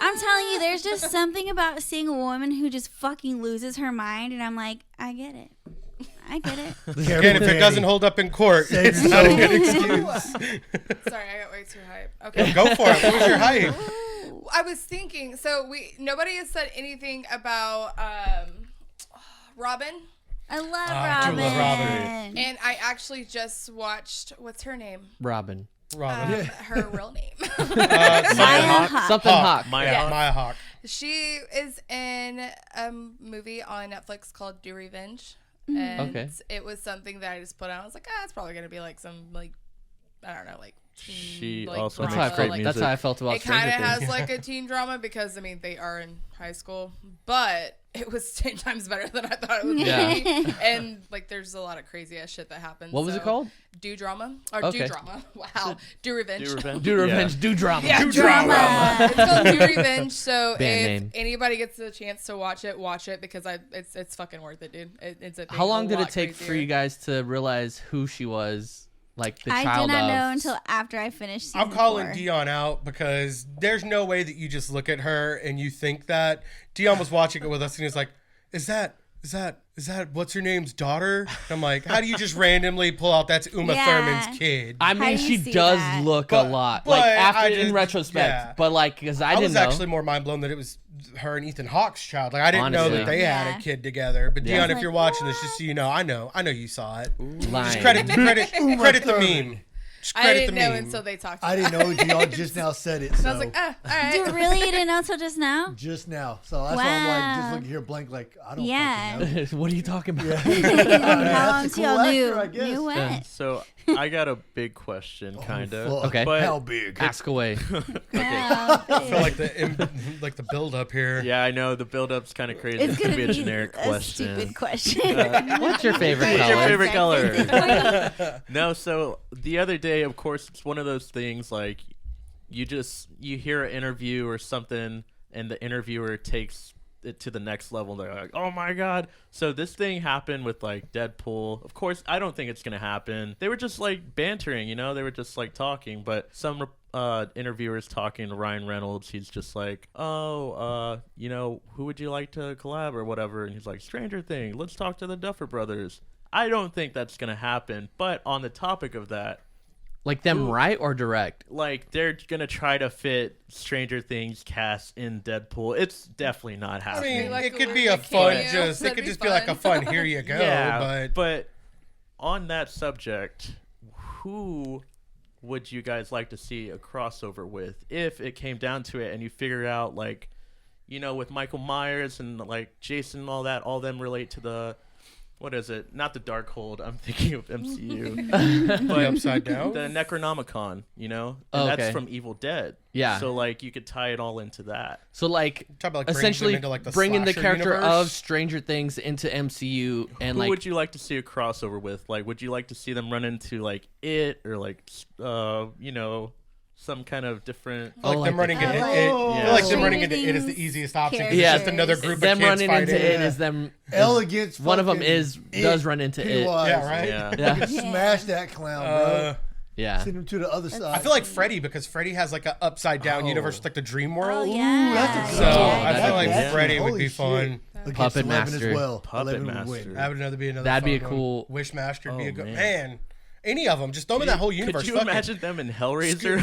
I'm telling you, there's just something about seeing a woman who just fucking loses her mind, and I'm like, I get it. I get it. Again, if it doesn't hold up in court, Save it's your not a soul. good excuse. sorry, I got way too hype. Okay. Go for it. What was your hype? I was thinking, so nobody has said anything about Robin, I love I do Robin. love Robin. and I actually just watched what's her name, Robin. Robin. her real name. Maya Hawke. Something hot. Maya. Maya Hawke. She is in a movie on Netflix called Do Revenge. And Okay. it was something that I just put on. I was like, it's probably gonna be like some like I don't know, like teen, She like, also That's drama, how I makes great felt. like, That's how I felt about it kind Stranger of Things. has like a teen drama because I mean they are in high school, but it was 10 times better than I thought it was Yeah. gonna be. And like there's a lot of crazy ass shit that happens. What was it so- called? Do Drama or Okay. Do Drama. Wow, Do Revenge. Do revenge. Do revenge, do drama. Yeah, Do drama. It's called Do Revenge. So Band if name. anybody gets a chance to watch it because it's fucking worth it, dude. It's a How long a did it lot take for crazier. you guys to realize who she was? Like the I child did not of. know until after I finished season I'm calling 4. Dion out because there's no way that you just look at her and you think that. Dion was watching it with us and he's like, is that what's her name's daughter? And I'm like, how do you just randomly pull out that's Uma Yeah. Thurman's kid? I How mean, do you she see does that? look But- a lot. but Like after I in just- retrospect, yeah. but like because I I didn't was know. actually more mind blown that it was her and Ethan Hawke's child. Like I didn't know Honestly. that they had Yeah. a kid together. But Yeah. Dion, I if was you're like, watching this, just so you know, I know you saw it. lying. Just credit the meme. Just I credit didn't the know meme. until they talked. I didn't know Dion just now said it. So. And I was like, all right. Dude, really? You didn't know until just now? Just now. So that's why I'm like, just Wow. looking here blank, like, I don't Yeah. fucking know. What are you talking about? How long that's a till cool y'all actor, I knew? guess. Knew what? Yeah. So I got a big question, kind of. Fuck. Okay. But How big? Ask away. Wow. I feel like the build up here. yeah, I know the build-up's kind of crazy. It's It's gonna gonna be a generic a question. stupid question. What's your favorite What's your color? favorite color? No, so the other day, of course, it's one of those things like you hear an interview or something, and the interviewer takes it to the next level. They're like, "Oh my god!" So this thing happened with like Deadpool. Of course, I don't think it's gonna happen. They were just like bantering, you know. They were just like talking, but some interviewers talking to Ryan Reynolds. He's just like, "Oh, you know, who would you like to collab or whatever?" And he's like, "Stranger Things. Let's talk to the Duffer Brothers." I don't think that's gonna happen. But on the topic of that, Like them right or direct? like they're gonna try to fit Stranger Things cast in Deadpool. It's definitely not I happening. mean, Like it could a be a cameo. fun it That'd could be just be like a fun. fun here you go. yeah, but on that subject, who would you guys like to see a crossover with if it came down to it and you figure out like you know, with Michael Myers and like Jason and all that, all them relate to the, what is it? Not the Darkhold. I'm thinking of MCU. The Upside Down. The Necronomicon, you know? Oh, And okay. that's from Evil Dead. Yeah. So like you could tie it all into that. So like, Talk about, like, brings essentially them into, like, the bringing the slasher character universe. of Stranger Things into MCU and Who like would you like to see a crossover with? Like, would you like to see them run into like It or like, you know, some kind of different? I feel like them running into it. I Yeah. feel like them running Stranger into it is the Things easiest option. 'Cause Yeah. it's just another group them of kids running fighting. into it is them. Elegance. One of them fucking does run into it. Pennywise. Yeah, right. Yeah. Yeah. Fucking smash that clown, bro. Yeah. Send him to the other side. I feel like Freddy, because Freddy has like an upside down universe, with, like the dream Oh world. yeah. that's a So good I Yeah. feel like Yeah. Freddy would Holy be fun. shit. Against Puppet 11 Master. as well. Puppet 11 would Master. win. That would be another. That'd be fun a cool- one. Wishmaster'd be Oh, a good man. man. Any of them, just throw them in that whole universe. Could you Fuck it. imagine them in Hellraiser?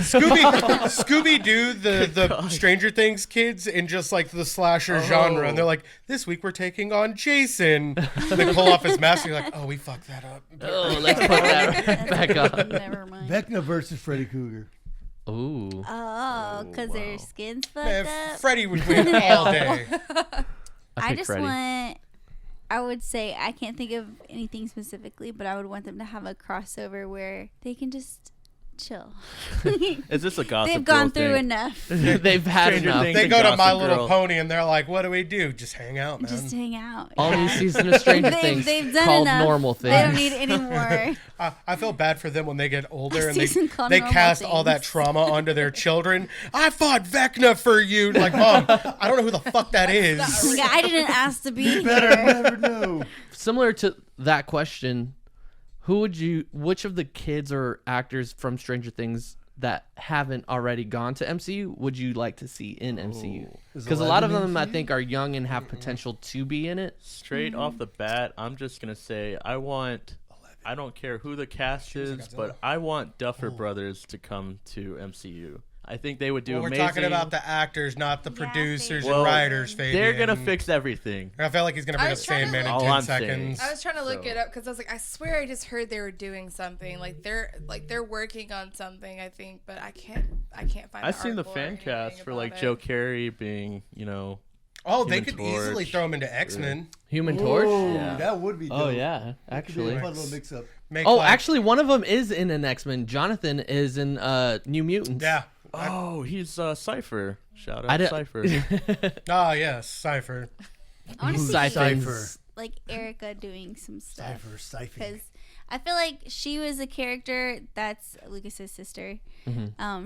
Scooby Doo, the Stranger Things kids in just like the slasher genre, and they're like, this week we're taking on Jason. They pull off his mask, and you're like, oh, we fucked that up. Oh, let's put that back up. Never mind. Vecna versus Freddy Krueger. Ooh. Oh, because their wow. skin's fucked Man, up. Freddy would win all day. I pick just Freddy. want. I would say I can't think of anything specifically, but I would want them to have a crossover where they can just chill. Is this a gossip? They've gone Girl through thing? enough. They've had Stranger enough. Things. They and go to Gossip My Little Girl. Pony, and they're like, what do we do? Just hang out, man. Just hang out. All yeah. new season of Stranger Things They've done called enough. Normal They don't Things. need any more. I feel bad for them when they get older A and season called they Normal cast all that Things. trauma onto their children. I fought Vecna for you. Like, Mom, I don't know who the fuck that is. Like, I didn't ask to be Better here. never know. Similar to that question, which of the kids or actors from Stranger Things that haven't already gone to MCU would you like to see in MCU? Is Because a lot of 11 them I MCU? think are young and have potential to be in it. Straight off the bat, I'm just gonna say I don't care who the cast is, but I want Duffer Brothers to come to MCU. I think they would do Well, we're amazing. talking about the actors, not the Yeah, producers Well, and writers, Fabian. They're gonna fix everything. I feel like he's gonna I bring up was trying to Sandman in look- 10 All I'm saying. seconds. I was trying to look So- it up because I was like, I swear I just heard they were doing something. Like they're working on something, I think, but I can't find. I've the seen the article or fan anything cast for about like it. Joe Carey being, you know, Oh, they Human could easily Torch. throw him into X-Men. Human Torch? Ooh, Yeah. that would be dope. Oh yeah, That could be a actually. fun little mix up. Make Oh, like- actually, one of them is in an X-Men. Jonathan is in New Mutants. Yeah. oh, he's Cypher. Shout I out don't- Cypher. Oh, yes, Cypher. I want to see Cypher. like Erica doing some stuff Cypher. because I feel like she was a character that's Lucas's sister.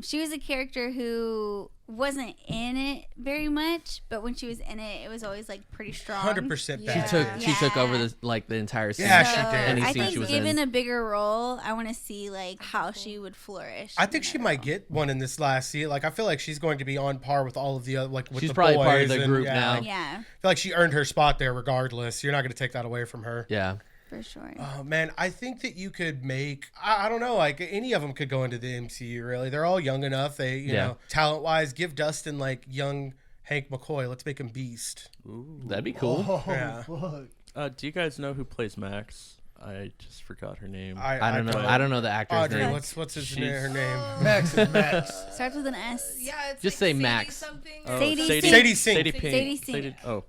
She was a character who wasn't in it very much, but when she was in it, it was always like pretty strong. 100% Yeah. bad. She took over the entire scene. Yeah, So, she did. Any I scene think she was given in. a bigger role, I want to see like how she would flourish. I in think that she might role. get one in this last season. Like, I feel like she's going to be on par with all of the other, like, with She's the probably boys part of the and- group yeah, now. like, Yeah, I feel like she earned her spot there regardless. You're not going to take that away from her. Yeah. for sure. Oh, man, I think that you could make, I don't know, like, any of them could go into the MCU, really. They're all young enough. They, you Yeah. know, talent-wise, give Dustin, like, young Hank McCoy. Let's make him Beast. That'd be cool. Oh, Yeah. fuck. Do you guys know who plays Max? I just forgot her name. I don't know. I don't know the actor's Audrey, name. what's his She's- name, her name? Max is Max. Starts with an S. Yeah, it's Just like say Sadie Max. Something Oh, or- Sadie Sadie, Sink. Sadie Sink. Sadie Pink. Sadie Sink. Oh,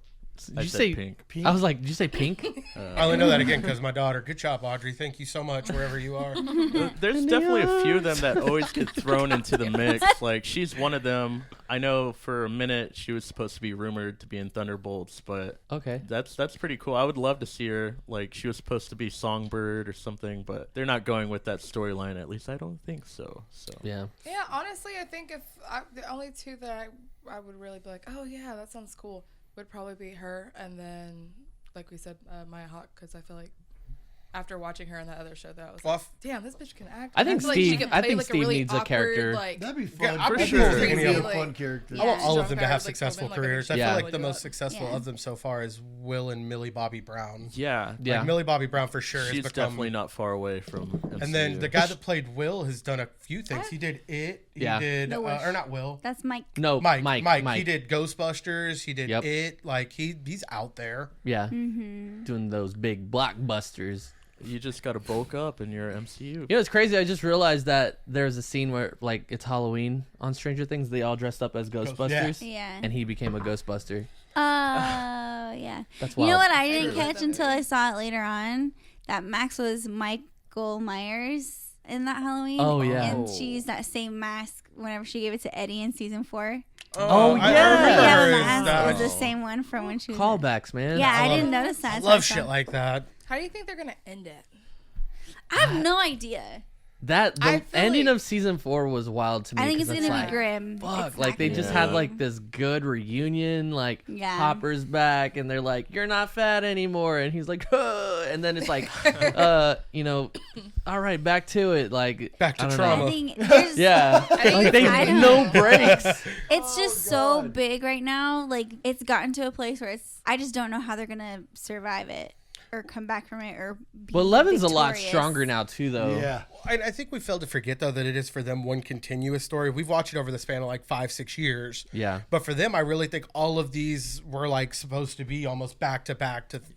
Did I you said say pink. I was like, did you say pink? I only know that again because my daughter. Good job, Audrey. Thank you so much, wherever you are. There's definitely a few of them that always get thrown into the mix. Like, she's one of them. I know for a minute she was supposed to be rumored to be in Thunderbolts, but Okay. that's pretty cool. I would love to see her. Like, she was supposed to be Songbird or something, but they're not going with that storyline. At least I don't think so. So Yeah. Yeah, honestly, I think if the only two that I would really be like, oh yeah, that sounds cool, would probably be her, and then like we said, Maya Hawke, because I feel like after watching her on that other show, that I was Well, like, damn, this bitch can act. I think feel like she Steve- could I play, think like, Steve a really needs a awkward, character. Like, That'd be Yeah, fun. I'm Pretty sure sure any any of of them- fun characters. I want Yeah. all of Strong them to have guys, like, successful Coleman, like, careers. I Yeah. feel like the really most do it. successful Yeah. of them so far is Will and Millie Bobby Brown. yeah, Yeah. Like, Millie Bobby Brown for sure she's has become. definitely not far away from MCU. And then the guy that played Will has done a few things. He did It. He Yeah. did, No wish. or not Will. That's Mike. No, Mike. Mike. He did Ghostbusters. He did Yep. It. Like he's out there. Yeah. Doing those big blockbusters. You just gotta bulk up in your MCU. You know, it's crazy. I just realized that there's a scene where, like, it's Halloween on Stranger Things. They all dressed up as Ghostbusters. Yeah. And he became a Ghostbuster. Oh, yeah. That's You wild. know what I didn't catch until I saw it later on? That Max was Michael Myers in that Halloween. Oh, yeah. And she used that same mask whenever she gave it to Eddie in season 4. Oh, I yeah. remember Yeah, her the as mask that. was the same one from when she was. Callbacks, man. Yeah, I love- didn't notice that. I until love saw shit it. like that. How do you think they're gonna end it? I have no idea. That I the feel ending like- of season 4 was wild to me. I think 'cause it's gonna like, be grim. Fuck, It's like not they gonna just be had good. like this good reunion, like Yeah. Hopper's back, and they're like, "You're not fat anymore," and he's like, and then it's like, all right, back to it, like Back to I don't trauma. know. I think there's, Yeah, think like they I don't no know. breaks. It's just so big right now. Like it's gotten to a place where I just don't know how they're gonna survive it or come back from it or be Well, Eleven's a lot victorious. stronger now too, though. Yeah. I think we failed to forget though that it is for them one continuous story. We've watched it over the span of like 5-6 years. Yeah. But for them, I really think all of these were like supposed to be almost back to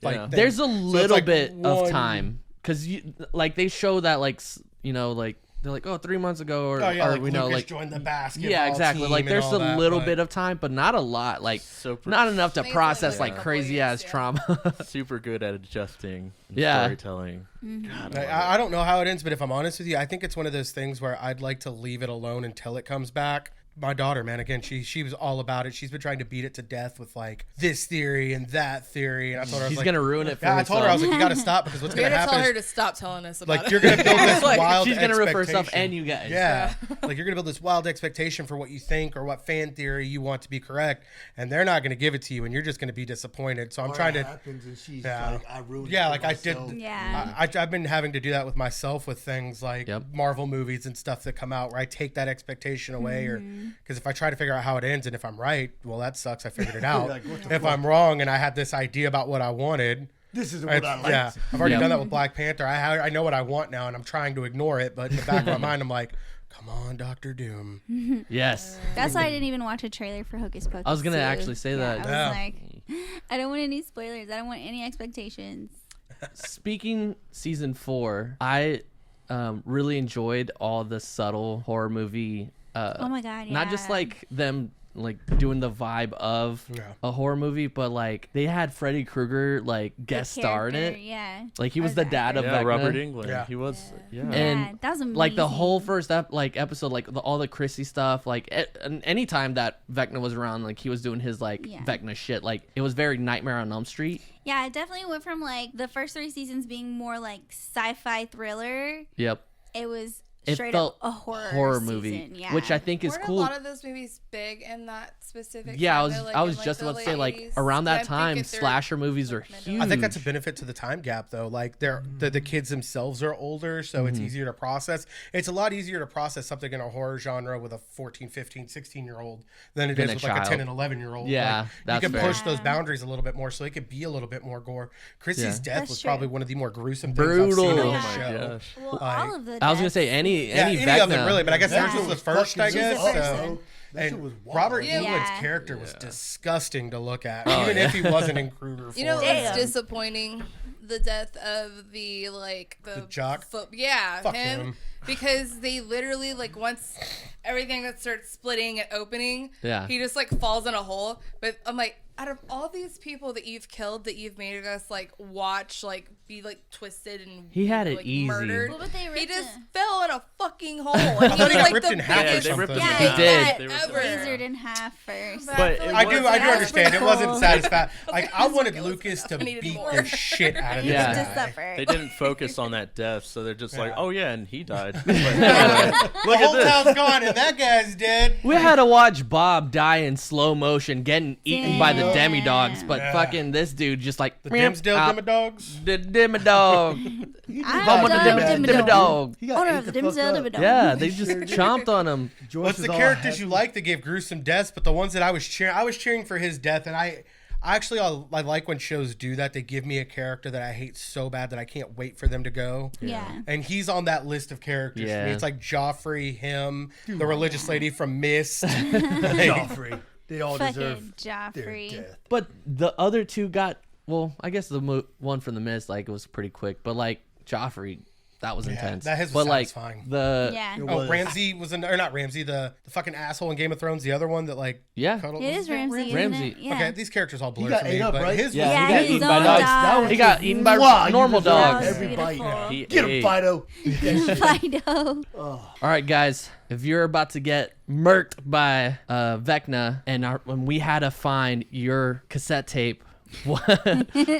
like. Yeah. things. There's a So it's little like bit of one- time because you like they show that like like they're like 3 months ago or, Oh yeah, or like we know Lucas like joined the basketball yeah exactly team like and there's all a that, little but- bit of time but not a lot like So not enough to Maybe process like like a couple crazy years, ass yeah. trauma. super good at adjusting and Yeah. storytelling. God, I don't know how it ends, but if I'm honest with you, I think it's one of those things where I'd like to leave it alone until it comes back. My daughter, man, again, she was all about it. She's been trying to beat it to death with like this theory and that theory, and I told her I was She's like, gonna ruin it for yeah, I told her I was herself. like, you got to stop because what's We're gonna gonna happen tell her is to stop telling us about like it. you're gonna build this Like, wild. she's gonna ruin for herself expectation. and you guys. Yeah, like you're gonna build this wild expectation for what you think or what fan theory you want to be correct, and they're not gonna give it to you, and you're just gonna be disappointed. So I'm Or trying it to. happens and she's Yeah. like, I ruined it Yeah, for like I did. myself. Yeah. I've been having to do that with myself with things like Yep. Marvel movies and stuff that come out where I take that expectation away, or because if I try to figure out how it ends and if I'm right, well, that sucks. I figured it out. Like, what the if fuck? I'm wrong and I had this idea about what I wanted, This is what I like. yeah, I've already Yeah. done that with Black Panther. I know what I want now, and I'm trying to ignore it, but in the back of my mind, I'm like, come on, Doctor Doom. Yes. That's why I didn't even watch a trailer for Hocus Pocus. I was gonna 2. actually say that. I was Yeah. like, I don't want any spoilers. I don't want any expectations. Speaking season 4, I really enjoyed all the subtle horror movie. Oh my God, Not just yeah. like them like doing the vibe of Yeah. a horror movie, but like they had Freddy Krueger like The guest star in character, it. Yeah. Like he Or was the the dad of Yeah, Vecna. Robert Englund. Yeah. He was. Yeah. And Yeah, that was amazing. like the whole first episode, like all the Chrissy stuff, like any time that Vecna was around, like he was doing his like Yeah. Vecna shit. Like it was very Nightmare on Elm Street. Yeah, it definitely went from like the first 3 seasons being more like sci-fi thriller. Yep. It was It straight felt up a horror movie, season. Yeah. which I think is Weren't cool. a lot of those movies big in that specific? Yeah, genre, like I in, was like, just the about to late say like 80s? around Yeah, that I'm time, thinking they're- slasher movies are mid- huge. I think that's a benefit to the time gap, though. Like the kids themselves are older, so it's easier to process. It's a lot easier to process something in a horror genre with a 14, 15, 16-year-old than it Than is a with like a child. 10 and 11-year-old. Yeah, Like, that's you can fair. push those Yeah. boundaries a little bit more, so it could be a little bit more gore. Chrissy's Yeah. death That's was true. probably one of the more gruesome things I've seen Brutal. on Oh the Yeah. my show. gosh. Well, Like- all of the I was gonna deaths- say any Yeah, any of them Vecna. really, but I guess Yeah. this was the first, I Fucking guess. Jesus, So. bro. That shit And was wild. Robert Yeah. Englund's character was disgusting to look at, Oh, even yeah. if he wasn't in Kruger. You know form. what's Damn. disappointing? The death of the jock? Yeah, Fuck him. him. Because they literally once everything that starts splitting and opening, Yeah. he just falls in a hole. But I'm like, out of all these people that you've killed, that you've made us watch be twisted and He had it easy. murdered, What would they he ripped just it? fell in a fucking hole. I thought he got ripped in half or biggest they ripped something. him dick in half. He did. that They ripped him ever. in Lasered in half first. But But feel it I like do that's understand. It pretty wasn't cool. satisfying. Like I wanted It was- Lucas to I needed beat more. the shit out of this Yeah. To guy. suffer. They didn't focus on that death, so they're just like, Yeah. oh yeah, and he died. But The look whole at this. town's gone and that guy's dead. We had to watch Bob die in slow motion, getting eaten by the Damn. demi-dogs, but Yeah. fucking this dude just The Dimsdale Demodogs. The demi-dog. He I'm Mom with the done did with that. demi-dog. He got Owner ate of the the fuck Dimsdale up. Dimmadog. Yeah, they just chomped on him. Joyce What's was the all characters you happy. like that gave gruesome deaths? But the ones that I was cheering for his death, and I like when shows do that. They give me a character that I hate so bad that I can't wait for them to go. Yeah. And he's on that list of characters. For Yeah. me. It's like Joffrey, him, the religious lady from Mist. Joffrey. They all deserve Fucking their Joffrey. death. But the other two got, well, I guess the one from the Mist, it was pretty quick, but Joffrey, that was intense. that his was but like satisfying. Yeah. It Oh, was. Ramsey was or not Ramsey, the fucking asshole in Game of Thrones, the other one that like yeah, cuddled. It is Ramsey. isn't Ramsey. it? Yeah. Okay, these characters all blur got for me, ate up, but right? his Yeah, was he Yeah, got his eaten own by dogs. dog. He got eaten by Mwah, you normal deserve dogs. every bite. Beautiful. He Get him, ate. Fido. Fido. All right, guys, if you're about to get murked by Vecna, and when we had to find your cassette tape,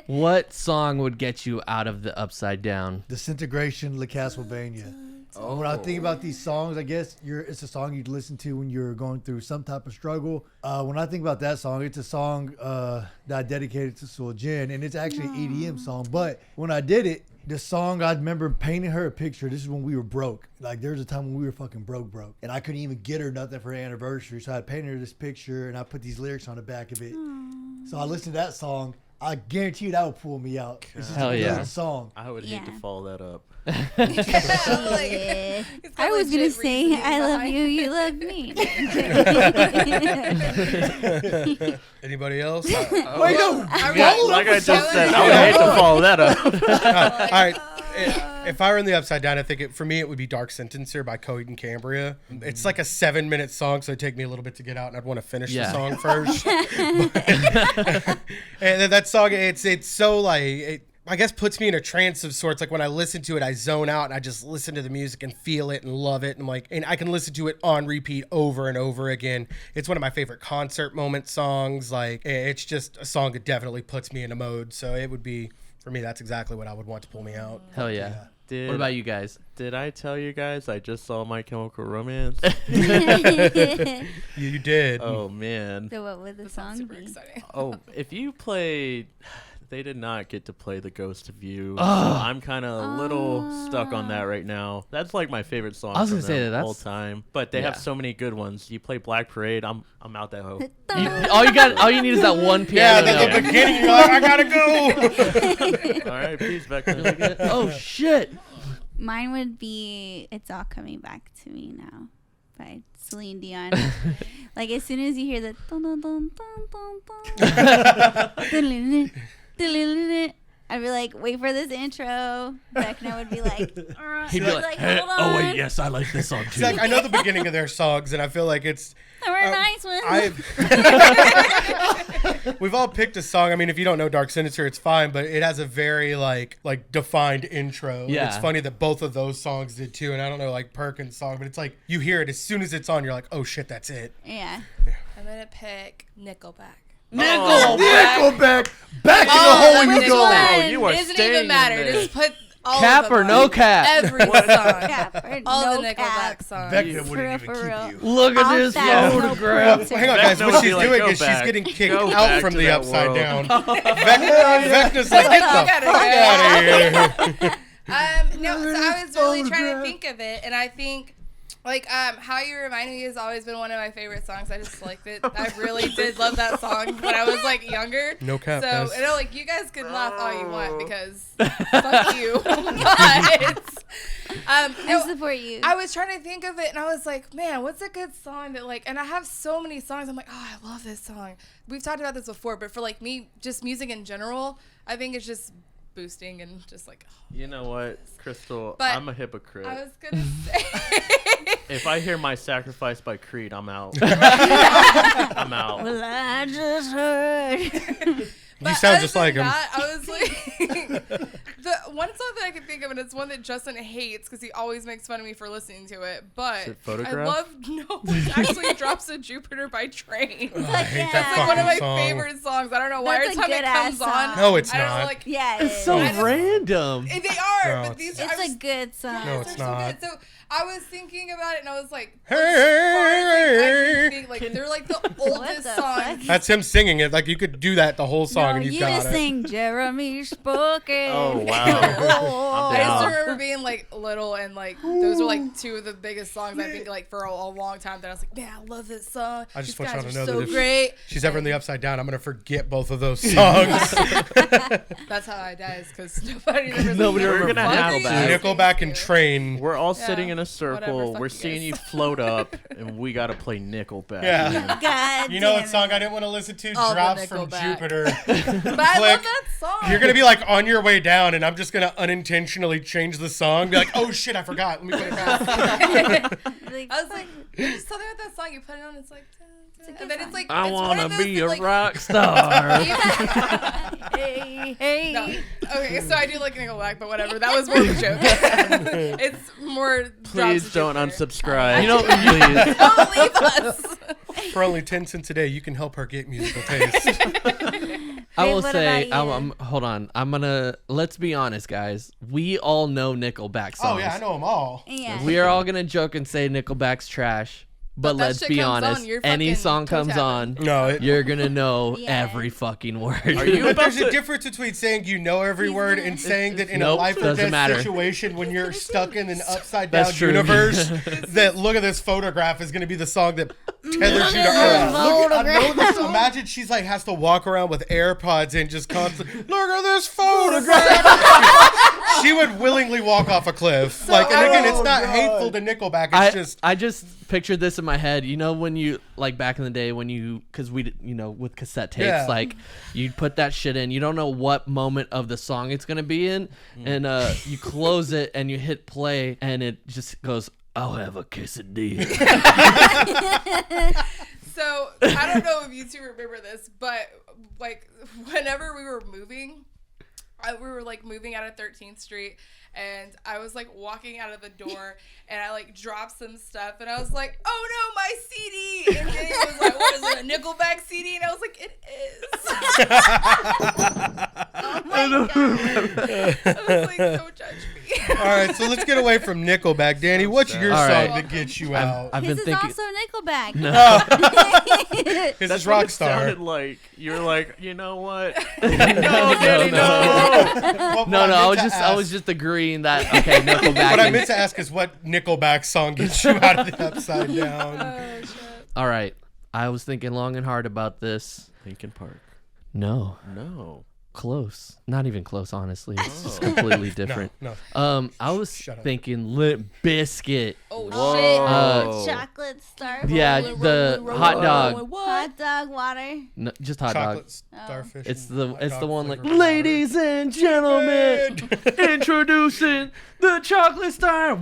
what song would get you out of the Upside Down? Disintegration, La Castlevania. When I think about these songs, I guess it's a song you'd listen to when you're going through some type of struggle. When I think about that song, it's a song that I dedicated to Soul Jen, and it's actually an EDM song. But when I did it, the song, I remember painting her a picture. This is when we were broke. Like, there was a time when we were fucking broke. And I couldn't even get her nothing for her anniversary. So I painted her this picture, and I put these lyrics on the back of it. So I listened to that song. I guarantee you that would pull me out. It's just Hell a yeah. good song. I would hate to Yeah. follow that up. Like, Yeah. it's got I was gonna legit say, reasoning I love behind you, it. you love me. Anybody else? Wait, no. Like I just said, I would hate to follow that up. All right. If I were in the Upside Down, I think for me it would be Dark Sentencer by Coheed and Cambria. It's like a 7-minute song, so it'd take me a little bit to get out, and I'd want to finish the song first. And then that song, it's so like I guess puts me in a trance of sorts. Like when I listen to it, I zone out and I just listen to the music and feel it and love it. And I can listen to it on repeat over and over again. It's one of my favorite concert moment songs. Like it's just a song that definitely puts me in a mode. So it would be, for me, that's exactly what I would want to pull me out. Hell yeah. What about you guys? Did I tell you guys I just saw My Chemical Romance? You did. Oh, man. So what would the That sounds song super be? exciting. Oh, if you played... They did not get to play The Ghost of You. So Oh. I'm kind of a little stuck on that right now. That's like my favorite song I was from gonna say them that all time. But they have yeah. so many good ones. You play Black Parade, I'm out that hoe. All you need is that one Yeah, piano. at the note. beginning, you're like, I gotta go. All right, peace, Vecna. Oh shit! Mine would be "It's All Coming Back to Me Now" by Celine Dion. Like as soon as you hear the dun, dun, dun, dun, dun, dun, I'd be like, wait for this intro. Vecna would be like, He'd be like, "Hey, hold on. oh wait, yes, I like this song too." Zach, I know the beginning of their songs, and I feel like it's. There were nice ones. We've all picked a song. I mean, if you don't know Dark Sinister, it's fine, but it has a very like defined intro. Yeah. It's funny that both of those songs did too. And I don't know like Perkins' song, but it's like you hear it as soon as it's on, you're like, oh shit, that's it. Yeah. I'm gonna pick Nickelback. Nickelback. Back in the Oh, hole you which go. one? Oh, you are It doesn't staying even in matter. there. Just put all Cap of them or no on. cap? Every song. Cap or All no the Nickelback cap. songs. Vecna For wouldn't real, even for keep real. you. Look at Off this that, no photograph. filter. Hang on, guys. Vecna What would she's be like, doing "Go is she's back. getting kicked Go out back from to the that Upside world." Down. Vecna's like, get the fuck out of here. No, so I was really trying to think of it, and I think like How You Remind Me has always been one of my favorite songs. I just liked it. I really did love that song when I was like younger. No cap, So guys. you know, like you guys can laugh all you want because fuck you. But I support you. I was trying to think of it, and I was like, man, what's a good song that like? And I have so many songs. I'm like, oh, I love this song. We've talked about this before, but for like me, just music in general, I think it's just boosting and just like. You know what, Crystal? But I'm a hypocrite. I was gonna say. If I hear My Sacrifice by Creed, I'm out. I'm out. Well, I just heard. You sound just like him. That, I was like, the one song that I can think of, and it's one that Justin hates because he always makes fun of me for listening to it. But Is it I Photograph? love it's actually Drops of Jupiter by Train. Oh, I hate yeah. that It's like one of my fucking song. favorite songs. I don't know why That's every a time it good-ass comes on. song. No, it's I don't know, not. like Yeah, It's so I just- random. they are, No, but these it's- I it's was, a good song. No, it's they're so not. good. So I was thinking about it, and I was like, Hey, as far as, like, I can think, hey. like they're like the oldest the songs. That's him singing it. Like you could do that the whole song No, and you've you got just it. sing Jeremy Spoken. Oh, wow. Oh. I'm I just down. remember being like little and like those are like two of the biggest songs I think like for a long time that I was like, man, I love this song. I just These want y'all guys to are know so that if great. she's ever in the Upside Down, I'm gonna forget both of those songs. That's how I die is because nobody remembers. Nobody the We're remembers gonna fuck have are you that. Nickelback and listening to? Train. We're all Yeah, sitting in a whatever, circle. fuck We're you seeing guys. you float up, and we gotta play Nickelback. Yeah. God You know damn what song it. I didn't want to listen to? All the Drops from Nickelback. Jupiter. But I love Click. that song. You're gonna be like on your way down, and I'm just gonna unintentionally change the song. Be like, oh shit, I forgot. Let me put it back. Like, I was like, there's something about that song. You put it on, it's like, It's a good and then song. it's like, I it's one want of to those be that, a like, rock star. hey. No. Okay, so I do like Nickelback, but whatever. That was more of a joke. It's more. Please don't unsubscribe. You know, please. Don't leave us. For only 10 cents a day, you can help her get musical taste. I will what say, about you? hold on. Let's be honest, guys. We all know Nickelback songs. Oh yeah, I know them all. Yeah. We are all going to joke and say Nickelback's trash. But But that let's shit be comes honest. on, you're Any fucking song comes toe-tapping. on, No, you're going to know Yeah. every fucking word. Are you but about there's a to- difference between saying you know every word and saying that in a Nope, life or doesn't death matter. situation when you're stuck in an upside down That's true. universe that look at this photograph is going to be the song that tethers you to Yeah. Earth. I know this. Imagine she's like has to walk around with AirPods in just constantly. Look at this photograph. She would willingly walk off a cliff. And again, it's not hateful to Nickelback. It's I just pictured this in my head. You know, when you, like back in the day when because we, with cassette tapes, Yeah. like you'd put that shit in. You don't know what moment of the song it's going to be in. And you close it and you hit play and it just goes, I'll have a quesadilla. So I don't know if you two remember this, but like whenever we were moving, we were like moving out of 13th Street, and I was like walking out of the door, and I like dropped some stuff, and I was like, "Oh no, my CD!" And Jenny was like, "What is it, a Nickelback CD?" And I was like, "It is." Oh my God. I was like, "Don't judge me." all right, so let's get away from Nickelback. Danny, what's your All song right. that gets you out? I've His been is thinking. also Nickelback. His That's is what it Rockstar. sounded like. You're like, you know what? No, Danny, no. No, I was just agreeing that okay, Nickelback. What I and- meant to ask is what Nickelback song gets you out of the upside down? Oh shit. All right, I was thinking long and hard about this. Linkin Park. No, No. close. Not even close, honestly. It's just completely different. No. I was Shut up. thinking Limp Biscuit. Oh Whoa. shit. Chocolate star. Yeah, the hot dog. Hot dog water. No, just hot dog. Chocolate starfish. It's and the hot it's the dog one like, flavored water. ladies and gentlemen, introducing the chocolate star.